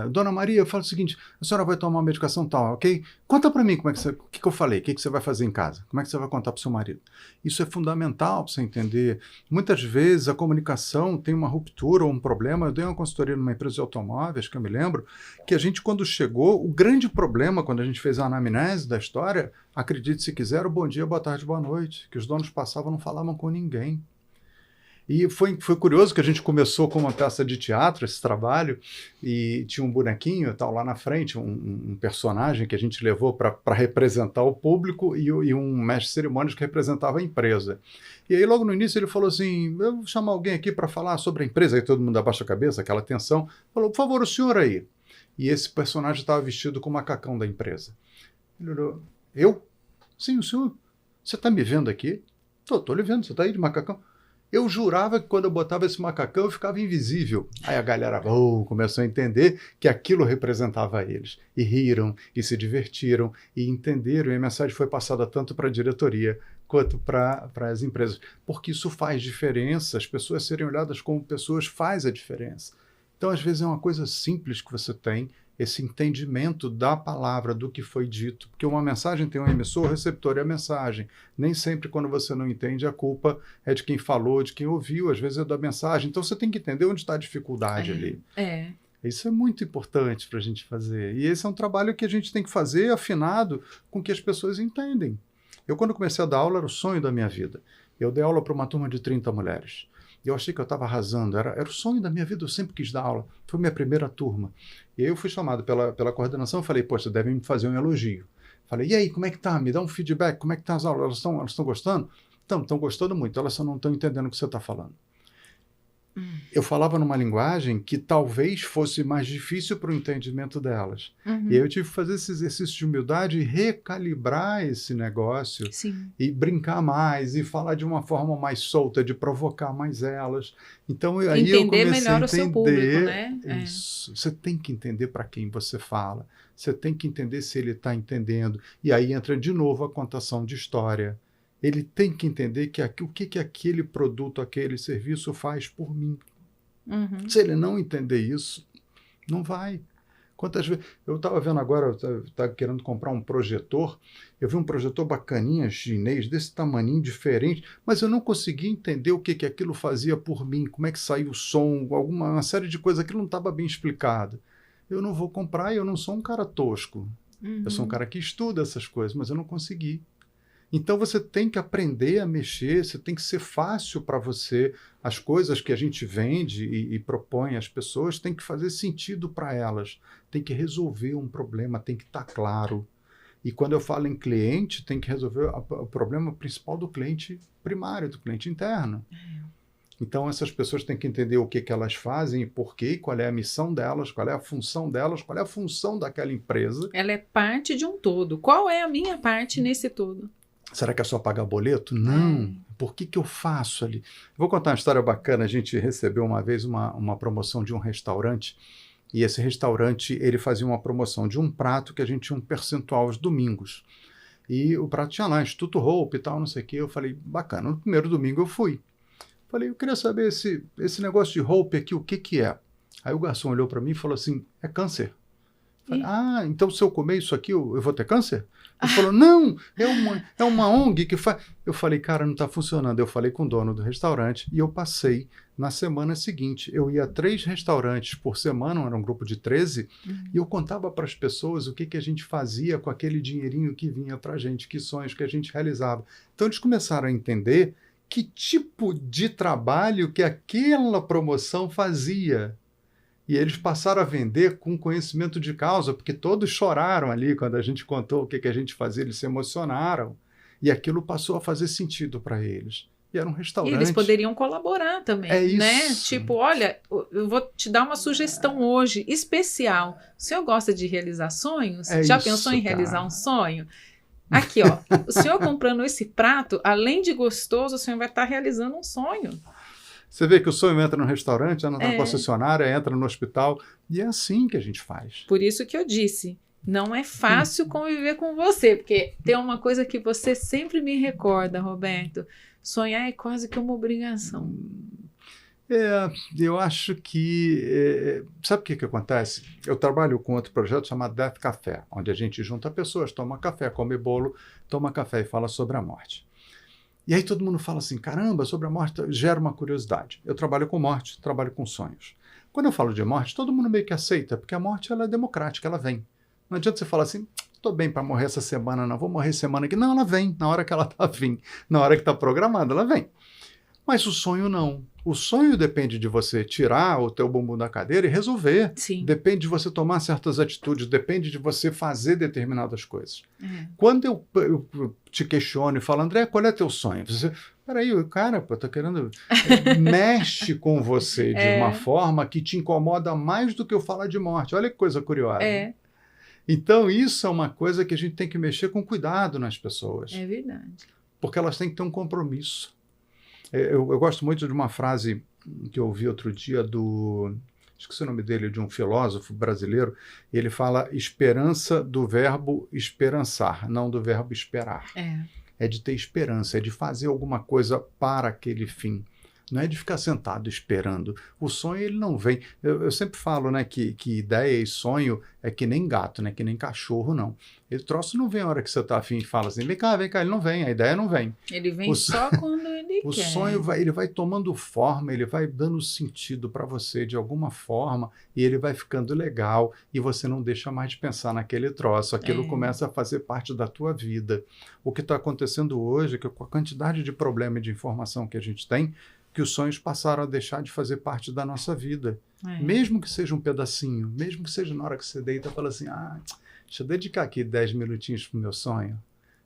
Dona Maria, eu falo o seguinte: a senhora vai tomar uma medicação tal, ok? Conta para mim o que eu falei, o que você vai fazer em casa, como é que você vai contar para o seu marido. Isso é fundamental para você entender. Muitas vezes a comunicação tem uma ruptura ou um problema. Eu dei uma consultoria numa empresa de automóveis, que eu me lembro, que a gente, quando chegou, o grande problema, quando a gente fez a anamnese da história, acredite se quiser, o bom dia, boa tarde, boa noite, que os donos passavam, não falavam com ninguém. E foi curioso que a gente começou com uma peça de teatro, esse trabalho, e tinha um bonequinho tal lá na frente, um personagem que a gente levou para representar o público e um mestre de cerimônias que representava a empresa. E aí logo no início ele falou assim: eu vou chamar alguém aqui para falar sobre a empresa, aí todo mundo abaixa a cabeça, aquela tensão, falou: por favor, o senhor aí. E esse personagem estava vestido com o macacão da empresa. Ele olhou: eu? Sim, o senhor. Você está me vendo aqui? Estou lhe vendo, você está aí de macacão. Eu jurava que quando eu botava esse macacão eu ficava invisível. Aí a galera começou a entender que aquilo representava eles. E riram, e se divertiram, e entenderam. E a mensagem foi passada tanto para a diretoria quanto para as empresas. Porque isso faz diferença. As pessoas serem olhadas como pessoas faz a diferença. Então, às vezes, é uma coisa simples que você tem, esse entendimento da palavra, do que foi dito. Porque uma mensagem tem um emissor, o receptor é a mensagem. Nem sempre, quando você não entende, a culpa é de quem falou, de quem ouviu, às vezes é da mensagem. Então, você tem que entender onde está a dificuldade ali. Isso é muito importante para a gente fazer. E esse é um trabalho que a gente tem que fazer afinado com o que as pessoas entendem. Eu, quando comecei a dar aula, era o sonho da minha vida. Eu dei aula para uma turma de 30 mulheres. Eu achei que eu estava arrasando, era o sonho da minha vida, eu sempre quis dar aula. Foi minha primeira turma. E aí eu fui chamado pela coordenação, falei: poxa, devem me fazer um elogio. Falei: e aí, como é que tá? Me dá um feedback, como é que tá as aulas? Elas estão gostando? Estão gostando muito, elas só não estão entendendo o que você está falando. Eu falava numa linguagem que talvez fosse mais difícil para o entendimento delas. E aí eu tive que fazer esse exercício de humildade e recalibrar esse negócio. Sim. E brincar mais, e falar de uma forma mais solta, de provocar mais elas. Então, aí eu comecei melhor a entender o seu público, né? Isso. Você tem que entender para quem você fala. Você tem que entender se ele está entendendo. E aí entra de novo a contação de história. Ele tem que entender o que aquele produto, aquele serviço faz por mim. Se ele não entender isso, não vai. Quantas vezes... Eu estava vendo agora, eu estava querendo comprar um projetor. Eu vi um projetor bacaninha, chinês, desse tamaninho, diferente, mas eu não conseguia entender o que aquilo fazia por mim, como é que saiu o som, uma série de coisas. Aquilo não estava bem explicado. Eu não vou comprar, eu não sou um cara tosco. Eu sou um cara que estuda essas coisas, mas eu não consegui. Então você tem que aprender a mexer, você tem que ser fácil para você. As coisas que a gente vende e propõe às pessoas tem que fazer sentido para elas, tem que resolver um problema, tem que estar claro. E quando eu falo em cliente, tem que resolver o problema principal do cliente primário, do cliente interno. Então essas pessoas têm que entender o que elas fazem e por quê, qual é a missão delas, qual é a função delas, qual é a função daquela empresa. Ela é parte de um todo. Qual é a minha parte nesse todo? Será que é só pagar boleto? Não. Por que eu faço ali? Vou contar uma história bacana. A gente recebeu uma vez uma promoção de um restaurante, e esse restaurante ele fazia uma promoção de um prato que a gente tinha um percentual aos domingos. E o prato tinha lá, Instituto Hope e tal, não sei o quê. Eu falei: bacana. No primeiro domingo eu fui. Falei: eu queria saber esse negócio de Hope aqui, o que é? Aí o garçom olhou para mim e falou assim: é câncer. Falei: então se eu comer isso aqui, eu vou ter câncer? Ele falou: não, é uma ONG que faz... Eu falei: cara, não está funcionando. Eu falei com o dono do restaurante e eu passei na semana seguinte. Eu ia a 3 restaurantes por semana, era um grupo de 13, e eu contava para as pessoas o que a gente fazia com aquele dinheirinho que vinha para a gente, que sonhos que a gente realizava. Então eles começaram a entender que tipo de trabalho que aquela promoção fazia. E eles passaram a vender com conhecimento de causa, porque todos choraram ali quando a gente contou o que a gente fazia, eles se emocionaram. E aquilo passou a fazer sentido para eles. E era um E restaurante. eles poderiam colaborar também, É né? isso. Tipo, olha, eu vou te dar uma sugestão hoje, especial. O senhor gosta de realizar sonhos? É Já isso, pensou em realizar cara. um sonho? Aqui, ó, o senhor comprando esse prato, além de gostoso, o senhor vai estar realizando um sonho. Você vê que o sonho entra no restaurante, entra na É. concessionária, entra no hospital. E é assim que a gente faz. Por isso que eu disse, não é fácil conviver com você, porque tem uma coisa que você sempre me recorda, Roberto. Sonhar é quase que uma obrigação. Eu acho que... sabe o que acontece? Eu trabalho com outro projeto chamado Death Café, onde a gente junta pessoas, toma café, come bolo, toma café e fala sobre a morte. E aí todo mundo fala assim, caramba, sobre a morte gera uma curiosidade. Eu trabalho com morte, trabalho com sonhos. Quando eu falo de morte, todo mundo meio que aceita, porque a morte ela é democrática, ela vem. Não adianta você falar assim, estou bem para morrer essa semana, não, vou morrer semana aqui. Não, ela vem, na hora que ela está vindo, na hora que está programada, ela vem. Mas o sonho não. O sonho depende de você tirar o teu bumbum da cadeira e resolver. Sim. Depende de você tomar certas atitudes, depende de você fazer determinadas coisas. É. Quando eu te questiono e falo, André, qual é teu sonho? Você, peraí, o cara, pô, tá querendo... mexe com você de uma forma que te incomoda mais do que eu falar de morte. Olha que coisa curiosa. É. Então, isso é uma coisa que a gente tem que mexer com cuidado nas pessoas. É verdade. Porque elas têm que ter um compromisso. Eu gosto muito de uma frase que eu ouvi outro dia esqueci o nome dele, de um filósofo brasileiro. Ele fala esperança do verbo esperançar, não do verbo esperar. É de ter esperança, é de fazer alguma coisa para aquele fim. Não é de ficar sentado esperando. O sonho, ele não vem. Eu sempre falo, né, que ideia e sonho é que nem gato, né, que nem cachorro, não. Esse troço não vem a hora que você está afim e fala assim, vem cá, ele não vem, a ideia não vem. Ele vem só quando ele o quer. O sonho, ele vai tomando forma, ele vai dando sentido para você de alguma forma e ele vai ficando legal e você não deixa mais de pensar naquele troço. Aquilo começa a fazer parte da tua vida. O que está acontecendo hoje é que com a quantidade de problema e de informação que a gente tem, que os sonhos passaram a deixar de fazer parte da nossa vida. Mesmo que seja um pedacinho, mesmo que seja na hora que você deita e fala assim, deixa eu dedicar aqui 10 minutinhos para o meu sonho,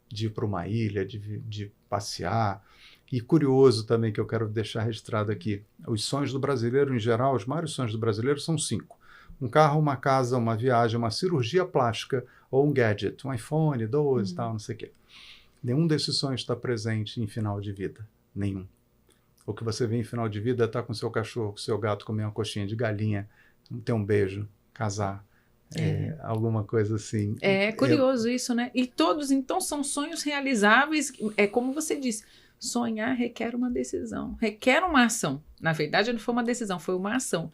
de ir para uma ilha, de passear. E curioso também que eu quero deixar registrado aqui, os sonhos do brasileiro em geral, os maiores sonhos do brasileiro são 5. Um carro, uma casa, uma viagem, uma cirurgia plástica ou um gadget, um iPhone 12, tal, não sei o quê. Nenhum desses sonhos está presente em final de vida. Nenhum. O que você vê em final de vida é estar com seu cachorro, com seu gato, comer uma coxinha de galinha, ter um beijo, casar, alguma coisa assim. É curioso isso, né? E todos, então, são sonhos realizáveis. É como você disse, sonhar requer uma decisão, requer uma ação. Na verdade, não foi uma decisão, foi uma ação.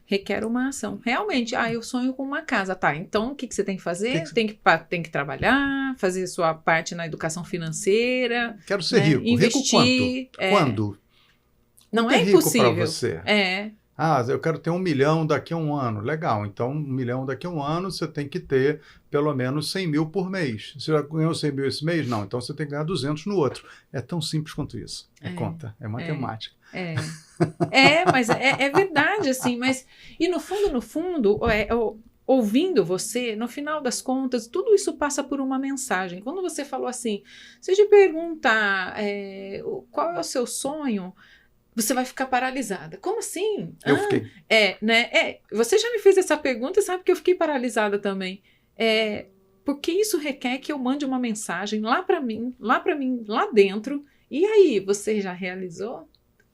Requer uma ação. Realmente, eu sonho com uma casa. Tá, então o que você tem que fazer? Tem que trabalhar, fazer sua parte na educação financeira. Quero ser rico. Investir. Rico quanto? Quando? Não é impossível. Para você. Eu quero ter 1 milhão daqui a um ano. Legal, então 1 milhão daqui a um ano você tem que ter pelo menos 100 mil por mês. Você já ganhou 100 mil esse mês? Não, então você tem que ganhar 200 no outro. É tão simples quanto isso. É conta, é matemática. Mas é verdade, assim. Mas, e no fundo, ouvindo você, no final das contas, tudo isso passa por uma mensagem. Quando você falou assim, se eu te perguntar qual é o seu sonho, você vai ficar paralisada. Como assim? Eu fiquei. Você já me fez essa pergunta e sabe que eu fiquei paralisada também. Porque isso requer que eu mande uma mensagem lá para mim, lá dentro. E aí, você já realizou?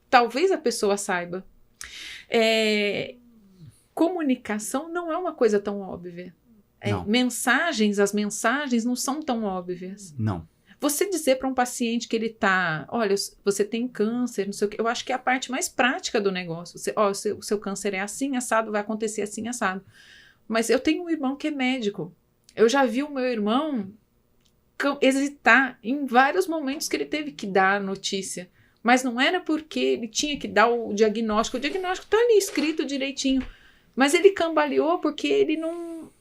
Talvez a pessoa saiba. Comunicação não é uma coisa tão óbvia. As mensagens não são tão óbvias. Não. Você dizer para um paciente que ele está, olha, você tem câncer, não sei o que, eu acho que é a parte mais prática do negócio. O seu câncer é assim, assado, vai acontecer assim, assado. Mas eu tenho um irmão que é médico. Eu já vi o meu irmão hesitar em vários momentos que ele teve que dar a notícia. Mas não era porque ele tinha que dar o diagnóstico. O diagnóstico está ali escrito direitinho. Mas ele cambaleou porque ele não...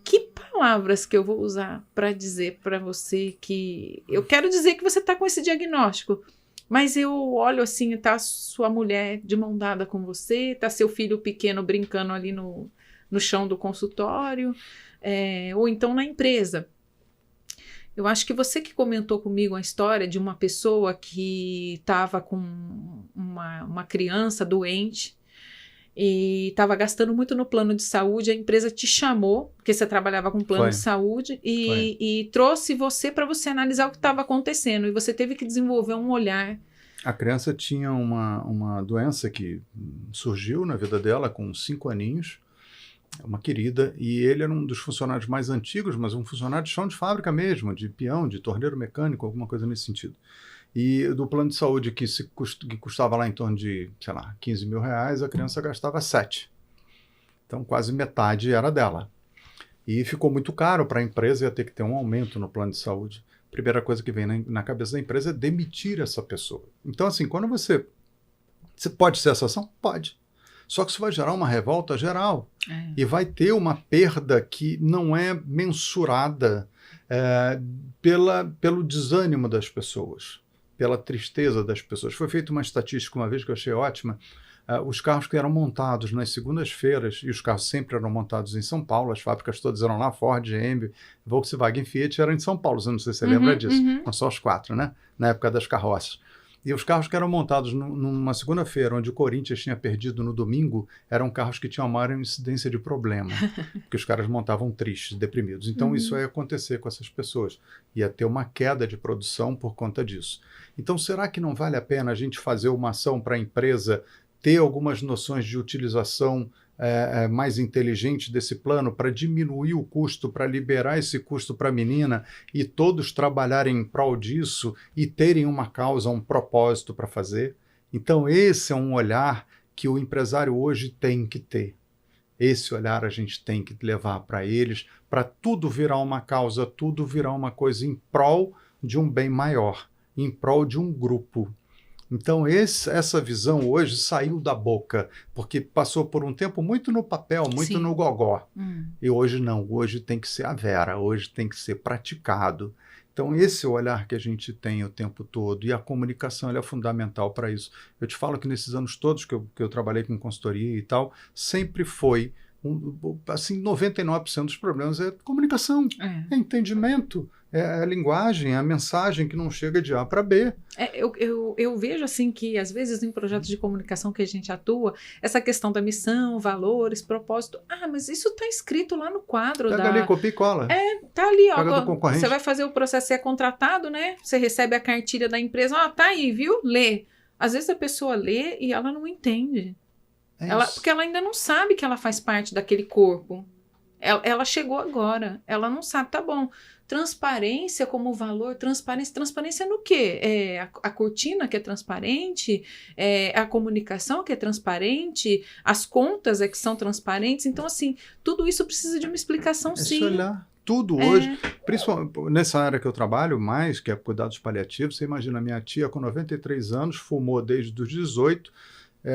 Que palavras que eu vou usar para dizer para você que... Eu quero dizer que você está com esse diagnóstico, mas eu olho assim, tá sua mulher de mão dada com você, tá seu filho pequeno brincando ali no chão do consultório, ou então na empresa. Eu acho que você que comentou comigo a história de uma pessoa que estava com uma criança doente e estava gastando muito no plano de saúde, a empresa te chamou, porque você trabalhava com plano de saúde, e trouxe você para você analisar o que estava acontecendo, e você teve que desenvolver um olhar. A criança tinha uma doença que surgiu na vida dela com 5 aninhos, uma querida, e ele era um dos funcionários mais antigos, mas um funcionário de chão de fábrica mesmo, de peão, de torneiro mecânico, alguma coisa nesse sentido. E do plano de saúde que custava lá em torno de, sei lá, 15 mil reais, a criança gastava 7. Então quase metade era dela. E ficou muito caro para a empresa, ia ter que ter um aumento no plano de saúde. Primeira coisa que vem na cabeça da empresa é demitir essa pessoa. Então assim, quando você pode ser essa ação? Pode. Só que isso vai gerar uma revolta geral. E vai ter uma perda que não é mensurada pelo desânimo das pessoas, pela tristeza das pessoas. Foi feita uma estatística uma vez que eu achei ótima. Os carros que eram montados nas segundas-feiras, e os carros sempre eram montados em São Paulo, as fábricas todas eram lá, Ford, GM, Volkswagen, Fiat, eram em São Paulo, não sei se você lembra disso, não só os 4, né? Na época das carroças. E os carros que eram montados numa segunda-feira, onde o Corinthians tinha perdido no domingo, eram carros que tinham maior incidência de problema, porque os caras montavam tristes, deprimidos. Então isso ia acontecer com essas pessoas. Ia ter uma queda de produção por conta disso. Então será que não vale a pena a gente fazer uma ação para a empresa ter algumas noções de utilização mais inteligente desse plano para diminuir o custo, para liberar esse custo para a menina e todos trabalharem em prol disso e terem uma causa, um propósito para fazer? Então esse é um olhar que o empresário hoje tem que ter. Esse olhar a gente tem que levar para eles, para tudo virar uma causa, tudo virar uma coisa em prol de um bem maior, em prol de um grupo. Então essa visão hoje saiu da boca, porque passou por um tempo muito no papel, muito no gogó. E hoje não, hoje tem que ser a vera, hoje tem que ser praticado. Então esse é o olhar que a gente tem o tempo todo, e a comunicação ela é fundamental para isso. Eu te falo que nesses anos todos que eu trabalhei com consultoria e tal, sempre foi, assim, 99% dos problemas é comunicação, é entendimento, é a linguagem, é a mensagem que não chega de A para B. Eu vejo assim que às vezes em projetos de comunicação que a gente atua, essa questão da missão, valores, propósito, mas isso está escrito lá no quadro. Pega ali, copia e cola. Tá ali, ó. Pega do concorrente. Você vai fazer o processo, você é contratado, né? Você recebe a cartilha da empresa, tá aí, viu? Lê. Às vezes a pessoa lê e ela não entende. Porque ela ainda não sabe que ela faz parte daquele corpo. Ela chegou agora, ela não sabe, tá bom. Transparência como valor, transparência no quê? A cortina que é transparente, a comunicação que é transparente, as contas que são transparentes. Então, assim, tudo isso precisa de uma explicação, sim. Se olhar tudo hoje, principalmente nessa área que eu trabalho mais, que é cuidados paliativos, você imagina, minha tia com 93 anos, fumou desde os 18,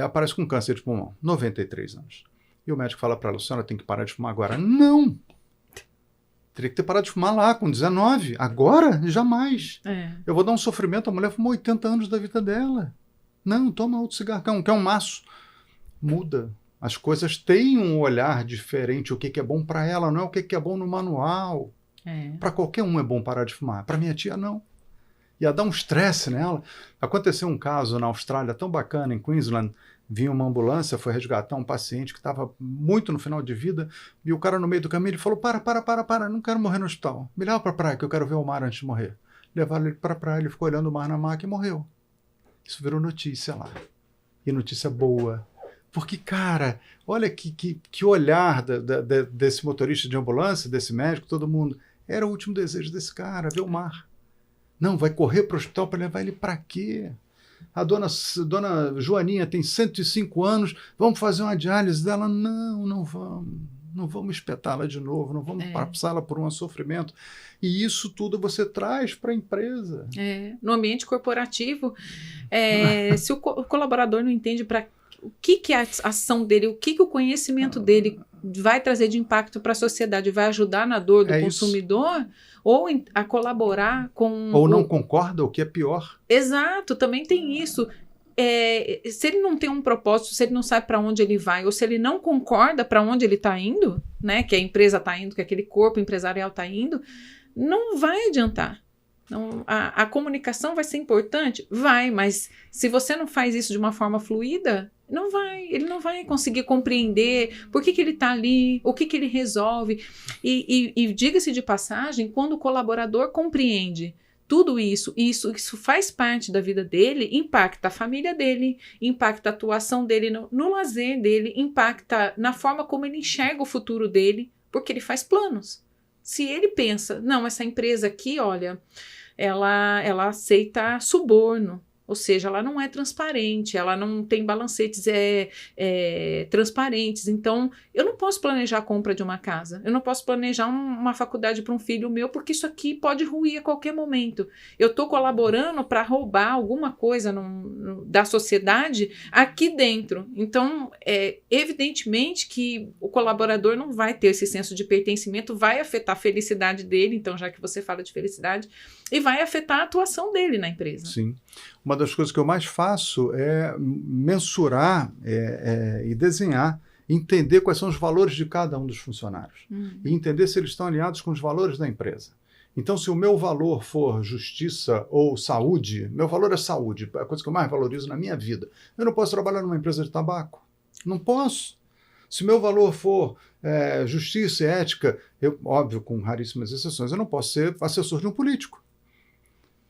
aparece com câncer de pulmão, 93 anos. E o médico fala para ela, a senhora tem que parar de fumar agora. Não! Teria que ter parado de fumar lá, com 19. Agora? Jamais. Eu vou dar um sofrimento. A mulher fumou 80 anos da vida dela. Não, toma outro cigarro. Quer um maço? Muda. As coisas têm um olhar diferente. O que é bom para ela não é o que é bom no manual. Para qualquer um é bom parar de fumar. Para minha tia, não. Ia dar um estresse nela. Aconteceu um caso na Austrália tão bacana, em Queensland. Vinha uma ambulância, foi resgatar um paciente que estava muito no final de vida, e o cara no meio do caminho ele falou, para, não quero morrer no hospital. Me leva para a praia que eu quero ver o mar antes de morrer. Levaram ele para a praia, ele ficou olhando o mar na maca e morreu. Isso virou notícia lá. E notícia boa. Porque, cara, olha que olhar desse motorista de ambulância, desse médico, todo mundo. Era o último desejo desse cara, ver o mar. Não, vai correr para o hospital para levar ele para quê? A dona Joaninha tem 105 anos, vamos fazer uma diálise dela? Não vamos espetá-la de novo, não vamos passá-la por um sofrimento. E isso tudo você traz para a empresa. No ambiente corporativo, se o colaborador não entende o que é a ação dele, o que o conhecimento dele vai trazer de impacto para a sociedade, vai ajudar na dor do consumidor, ou a colaborar com... Ou não concorda, o que é pior. Exato, também tem isso. Se ele não tem um propósito, se ele não sabe para onde ele vai, ou se ele não concorda para onde ele está indo, né, que a empresa está indo, que aquele corpo empresarial está indo, não vai adiantar. Não, a comunicação vai ser importante? Vai, mas se você não faz isso de uma forma fluida, ele não vai conseguir compreender por que ele está ali, o que ele resolve. E diga-se de passagem, quando o colaborador compreende tudo isso faz parte da vida dele, impacta a família dele, impacta a atuação dele no lazer dele, impacta na forma como ele enxerga o futuro dele, porque ele faz planos. Se ele pensa, não, essa empresa aqui, olha, ela aceita suborno, ou seja, ela não é transparente, ela não tem balancetes transparentes. Então, eu não posso planejar a compra de uma casa, eu não posso planejar uma faculdade para um filho meu, porque isso aqui pode ruir a qualquer momento. Eu estou colaborando para roubar alguma coisa da sociedade aqui dentro. Então, evidentemente que o colaborador não vai ter esse senso de pertencimento, vai afetar a felicidade dele, então, já que você fala de felicidade, e vai afetar a atuação dele na empresa. Sim. Uma das coisas que eu mais faço é mensurar e desenhar, entender quais são os valores de cada um dos funcionários. E entender se eles estão alinhados com os valores da empresa. Então, se o meu valor for justiça ou saúde, meu valor é saúde, é a coisa que eu mais valorizo na minha vida. Eu não posso trabalhar numa empresa de tabaco. Não posso. Se o meu valor for justiça e ética, óbvio, com raríssimas exceções, eu não posso ser assessor de um político.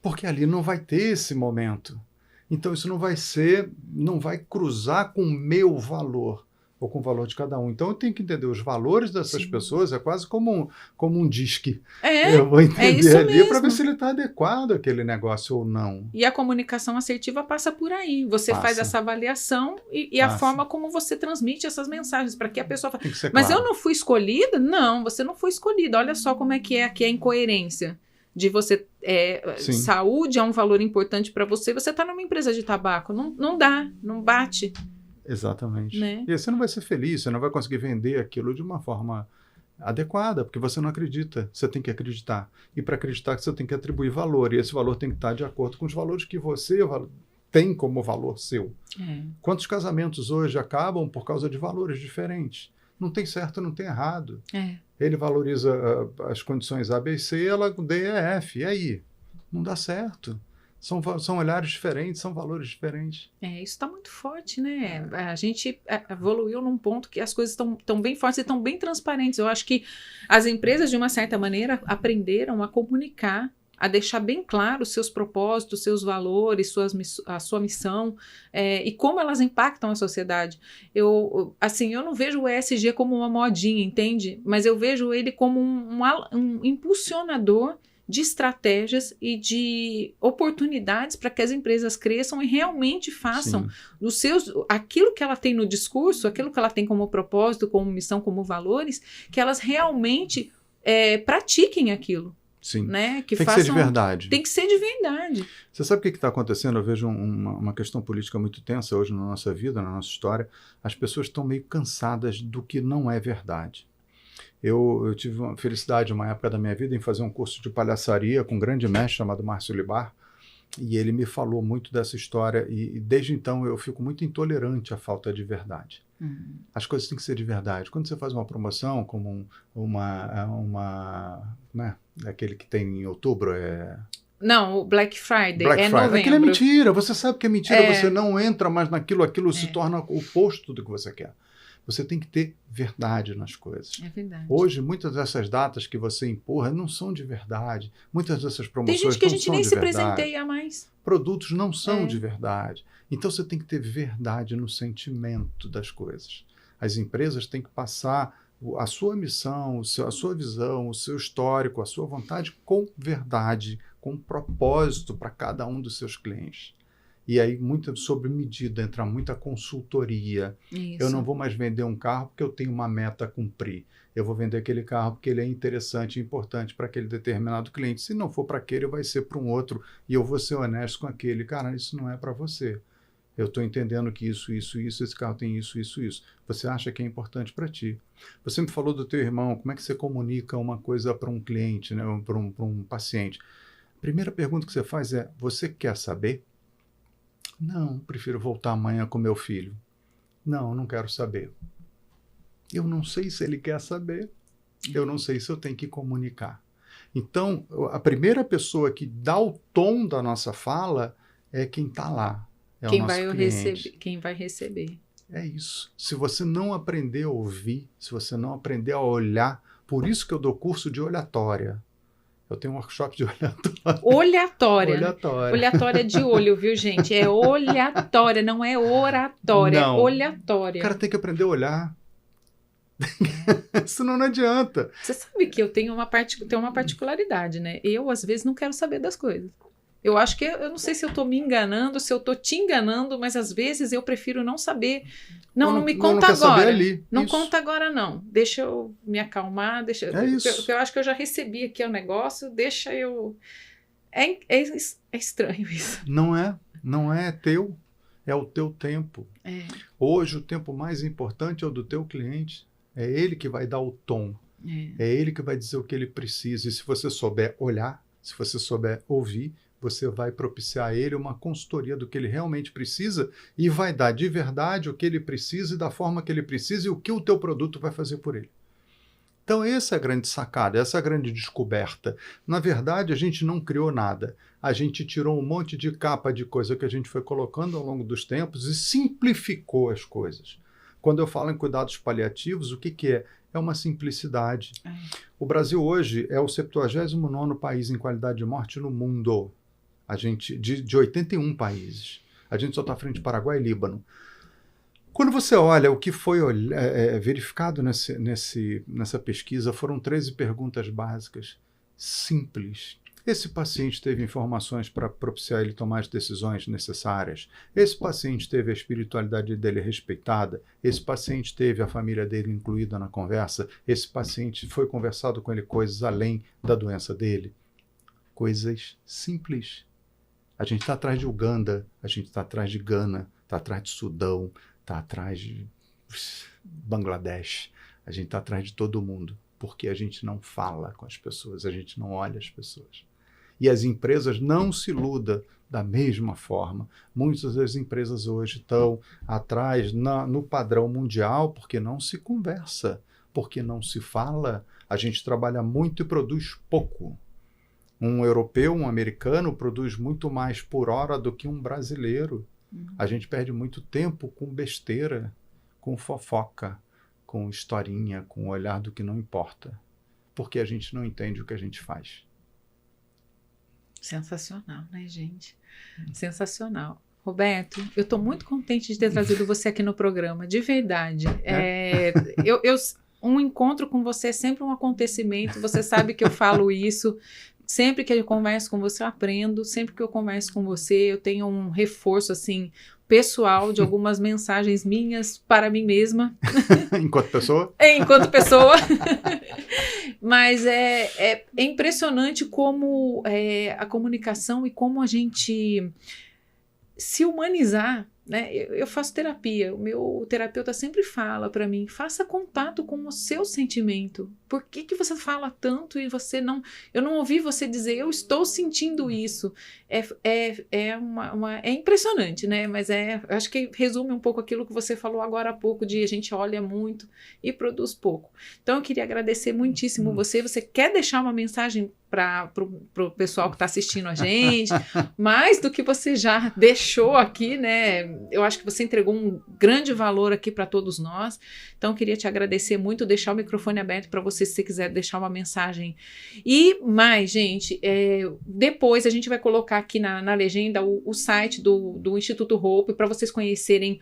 Porque ali não vai ter esse momento. Então isso não vai cruzar com o meu valor, ou com o valor de cada um. Então eu tenho que entender os valores dessas pessoas, é quase como um disque. Eu vou entender ali para ver se ele está adequado àquele negócio ou não. E a comunicação assertiva passa por aí. Você faz essa avaliação e a forma como você transmite essas mensagens, para que a pessoa fale, mas eu não fui escolhida? Não, você não foi escolhida. Olha só como é que é aqui a incoerência. De você, saúde é um valor importante para você, você está numa empresa de tabaco, não dá, não bate. Exatamente. Né? E aí você não vai ser feliz, você não vai conseguir vender aquilo de uma forma adequada, porque você não acredita, você tem que acreditar. E para acreditar você tem que atribuir valor, e esse valor tem que estar de acordo com os valores que você tem como valor seu. Quantos casamentos hoje acabam por causa de valores diferentes? Não tem certo, não tem errado. Ele valoriza as condições A, B e C, ela D e F. E aí? Não dá certo. São olhares diferentes, são valores diferentes. Isso está muito forte, né? A gente evoluiu num ponto que as coisas estão bem fortes e estão bem transparentes. Eu acho que as empresas, de uma certa maneira, aprenderam a comunicar, a deixar bem claro os seus propósitos, seus valores, a sua missão, e como elas impactam a sociedade. Eu não vejo o ESG como uma modinha, entende? Mas eu vejo ele como um impulsionador de estratégias e de oportunidades para que as empresas cresçam e realmente façam aquilo que ela tem no discurso, aquilo que ela tem como propósito, como missão, como valores, que elas realmente pratiquem aquilo. Sim, né? Tem que ser de verdade. Tem que ser de verdade. Você sabe o que está acontecendo? Eu vejo uma questão política muito tensa hoje na nossa vida, na nossa história. As pessoas estão meio cansadas do que não é verdade. Eu tive uma felicidade, uma época da minha vida, em fazer um curso de palhaçaria com um grande mestre chamado Márcio Libar, e ele me falou muito dessa história, e desde então eu fico muito intolerante à falta de verdade. As coisas têm que ser de verdade. Quando você faz uma promoção, como né, aquele que tem em outubro, Não, o Black Friday Friday. Novembro. Aquilo é mentira, você sabe que é mentira, você não entra mais naquilo, aquilo se torna o oposto do que você quer. Você tem que ter verdade nas coisas. É verdade. Hoje, muitas dessas datas que você empurra não são de verdade. Muitas dessas promoções não são de verdade. Tem gente que a gente nem se presenteia mais. Produtos não são de verdade. Então, você tem que ter verdade no sentimento das coisas. As empresas têm que passar a sua missão, a sua visão, o seu histórico, a sua vontade com verdade, com propósito para cada um dos seus clientes. E aí, muito sob medida, entra muita consultoria. Isso. Eu não vou mais vender um carro porque eu tenho uma meta a cumprir. Eu vou vender aquele carro porque ele é interessante e importante para aquele determinado cliente. Se não for para aquele, vai ser para um outro. E eu vou ser honesto com aquele. Cara, isso não é para você. Eu estou entendendo que isso, esse carro tem isso. Você acha que é importante para ti. Você me falou do teu irmão, como é que você comunica uma coisa para um cliente, né, para um paciente? A primeira pergunta que você faz é, você quer saber? Não, prefiro voltar amanhã com meu filho. Não quero saber. Eu não sei se ele quer saber. Eu não sei se eu tenho que comunicar. Então, a primeira pessoa que dá o tom da nossa fala é quem está lá, é o nosso cliente. Quem vai receber. É isso. Se você não aprender a ouvir, se você não aprender a olhar, por isso que eu dou curso de olhatória. Eu tenho um workshop de olhatória. Olhatória. Olhatória de olho, viu, gente? É olhatória, não é oratória. Não. É olhatória. O cara tem que aprender a olhar. Senão não adianta. Você sabe que eu tenho uma particularidade, né? Eu, às vezes, não quero saber das coisas. Eu acho que, eu não sei se eu tô me enganando, se eu tô te enganando, mas às vezes eu prefiro não saber. Não me conta agora. Não conta agora, não. Deixa eu me acalmar, É isso. Porque eu acho que eu já recebi aqui o negócio, deixa eu... É estranho isso. Não é teu, é o teu tempo. É. Hoje o tempo mais importante é o do teu cliente. É ele que vai dar o tom. É ele que vai dizer o que ele precisa. E se você souber olhar, se você souber ouvir, você vai propiciar a ele uma consultoria do que ele realmente precisa e vai dar de verdade o que ele precisa e da forma que ele precisa e o que o teu produto vai fazer por ele. Então essa é a grande sacada, essa é a grande descoberta. Na verdade, a gente não criou nada. A gente tirou um monte de capa de coisa que a gente foi colocando ao longo dos tempos e simplificou as coisas. Quando eu falo em cuidados paliativos, o que é? É uma simplicidade. O Brasil hoje é o 79º país em qualidade de morte no mundo. A gente, de 81 países. A gente só está à frente de Paraguai e Líbano. Quando você olha o que foi verificado nessa pesquisa, foram 13 perguntas básicas, simples. Esse paciente teve informações para propiciar ele tomar as decisões necessárias. Esse paciente teve a espiritualidade dele respeitada. Esse paciente teve a família dele incluída na conversa. Esse paciente foi conversado com ele coisas além da doença dele. Coisas simples. A gente está atrás de Uganda, a gente está atrás de Gana, está atrás de Sudão, está atrás de Bangladesh. A gente está atrás de todo mundo, porque a gente não fala com as pessoas, a gente não olha as pessoas. E as empresas não se iludam da mesma forma. Muitas das empresas hoje estão atrás no padrão mundial porque não se conversa, porque não se fala. A gente trabalha muito e produz pouco. Um europeu, um americano, produz muito mais por hora do que um brasileiro. A gente perde muito tempo com besteira, com fofoca, com historinha, com o olhar do que não importa, porque a gente não entende o que a gente faz. Sensacional, né, gente? Sensacional. Roberto, eu estou muito contente de ter trazido você aqui no programa, de verdade. Um encontro com você é sempre um acontecimento, você sabe que eu falo isso. Sempre que eu converso com você, eu aprendo. Sempre que eu converso com você, eu tenho um reforço, assim, pessoal de algumas mensagens minhas para mim mesma. Enquanto pessoa? Enquanto pessoa. Mas é impressionante como a comunicação e como a gente se humanizar, né? Eu faço terapia, o meu terapeuta sempre fala para mim, faça contato com o seu sentimento. Por que você fala tanto e você não... Eu não ouvi você dizer, eu estou sentindo isso. É impressionante, né? Mas acho que resume um pouco aquilo que você falou agora há pouco, de a gente olha muito e produz pouco. Então eu queria agradecer muitíssimo você. Você quer deixar uma mensagem para o pessoal que está assistindo a gente, mais do que você já deixou aqui, né? Eu acho que você entregou um grande valor aqui para todos nós. Então, eu queria te agradecer muito, deixar o microfone aberto para você, se você quiser deixar uma mensagem. E mais, gente, depois a gente vai colocar aqui na legenda o site do Instituto Hope, para vocês conhecerem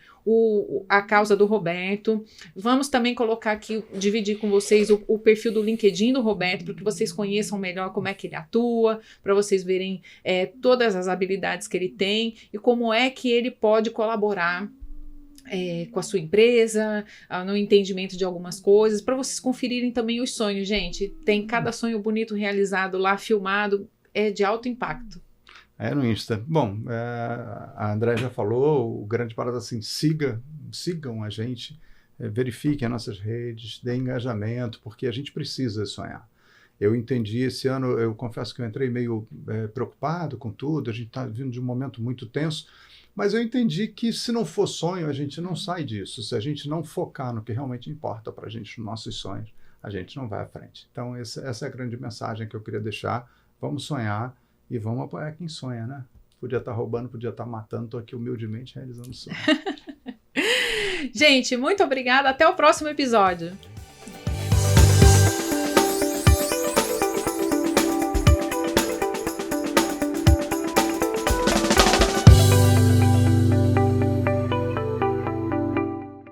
a causa do Roberto. Vamos também colocar aqui, dividir com vocês o perfil do LinkedIn do Roberto, para que vocês conheçam melhor como é que ele atua, para vocês verem todas as habilidades que ele tem e como é que ele pode colaborar com a sua empresa, no entendimento de algumas coisas, para vocês conferirem também os sonhos, gente. Tem cada sonho bonito realizado lá, filmado, de alto impacto. No Insta. Bom, a André já falou, o grande parada assim, sigam a gente, verifiquem as nossas redes, dê engajamento, porque a gente precisa sonhar. Eu entendi esse ano, eu confesso que eu entrei meio preocupado com tudo, a gente está vindo de um momento muito tenso, mas eu entendi que se não for sonho, a gente não sai disso. Se a gente não focar no que realmente importa para a gente, nos nossos sonhos, a gente não vai à frente. Então, essa é a grande mensagem que eu queria deixar. Vamos sonhar e vamos apoiar quem sonha, né? Podia estar roubando, podia estar matando, estou aqui humildemente realizando o sonho. Gente, muito obrigada. Até o próximo episódio.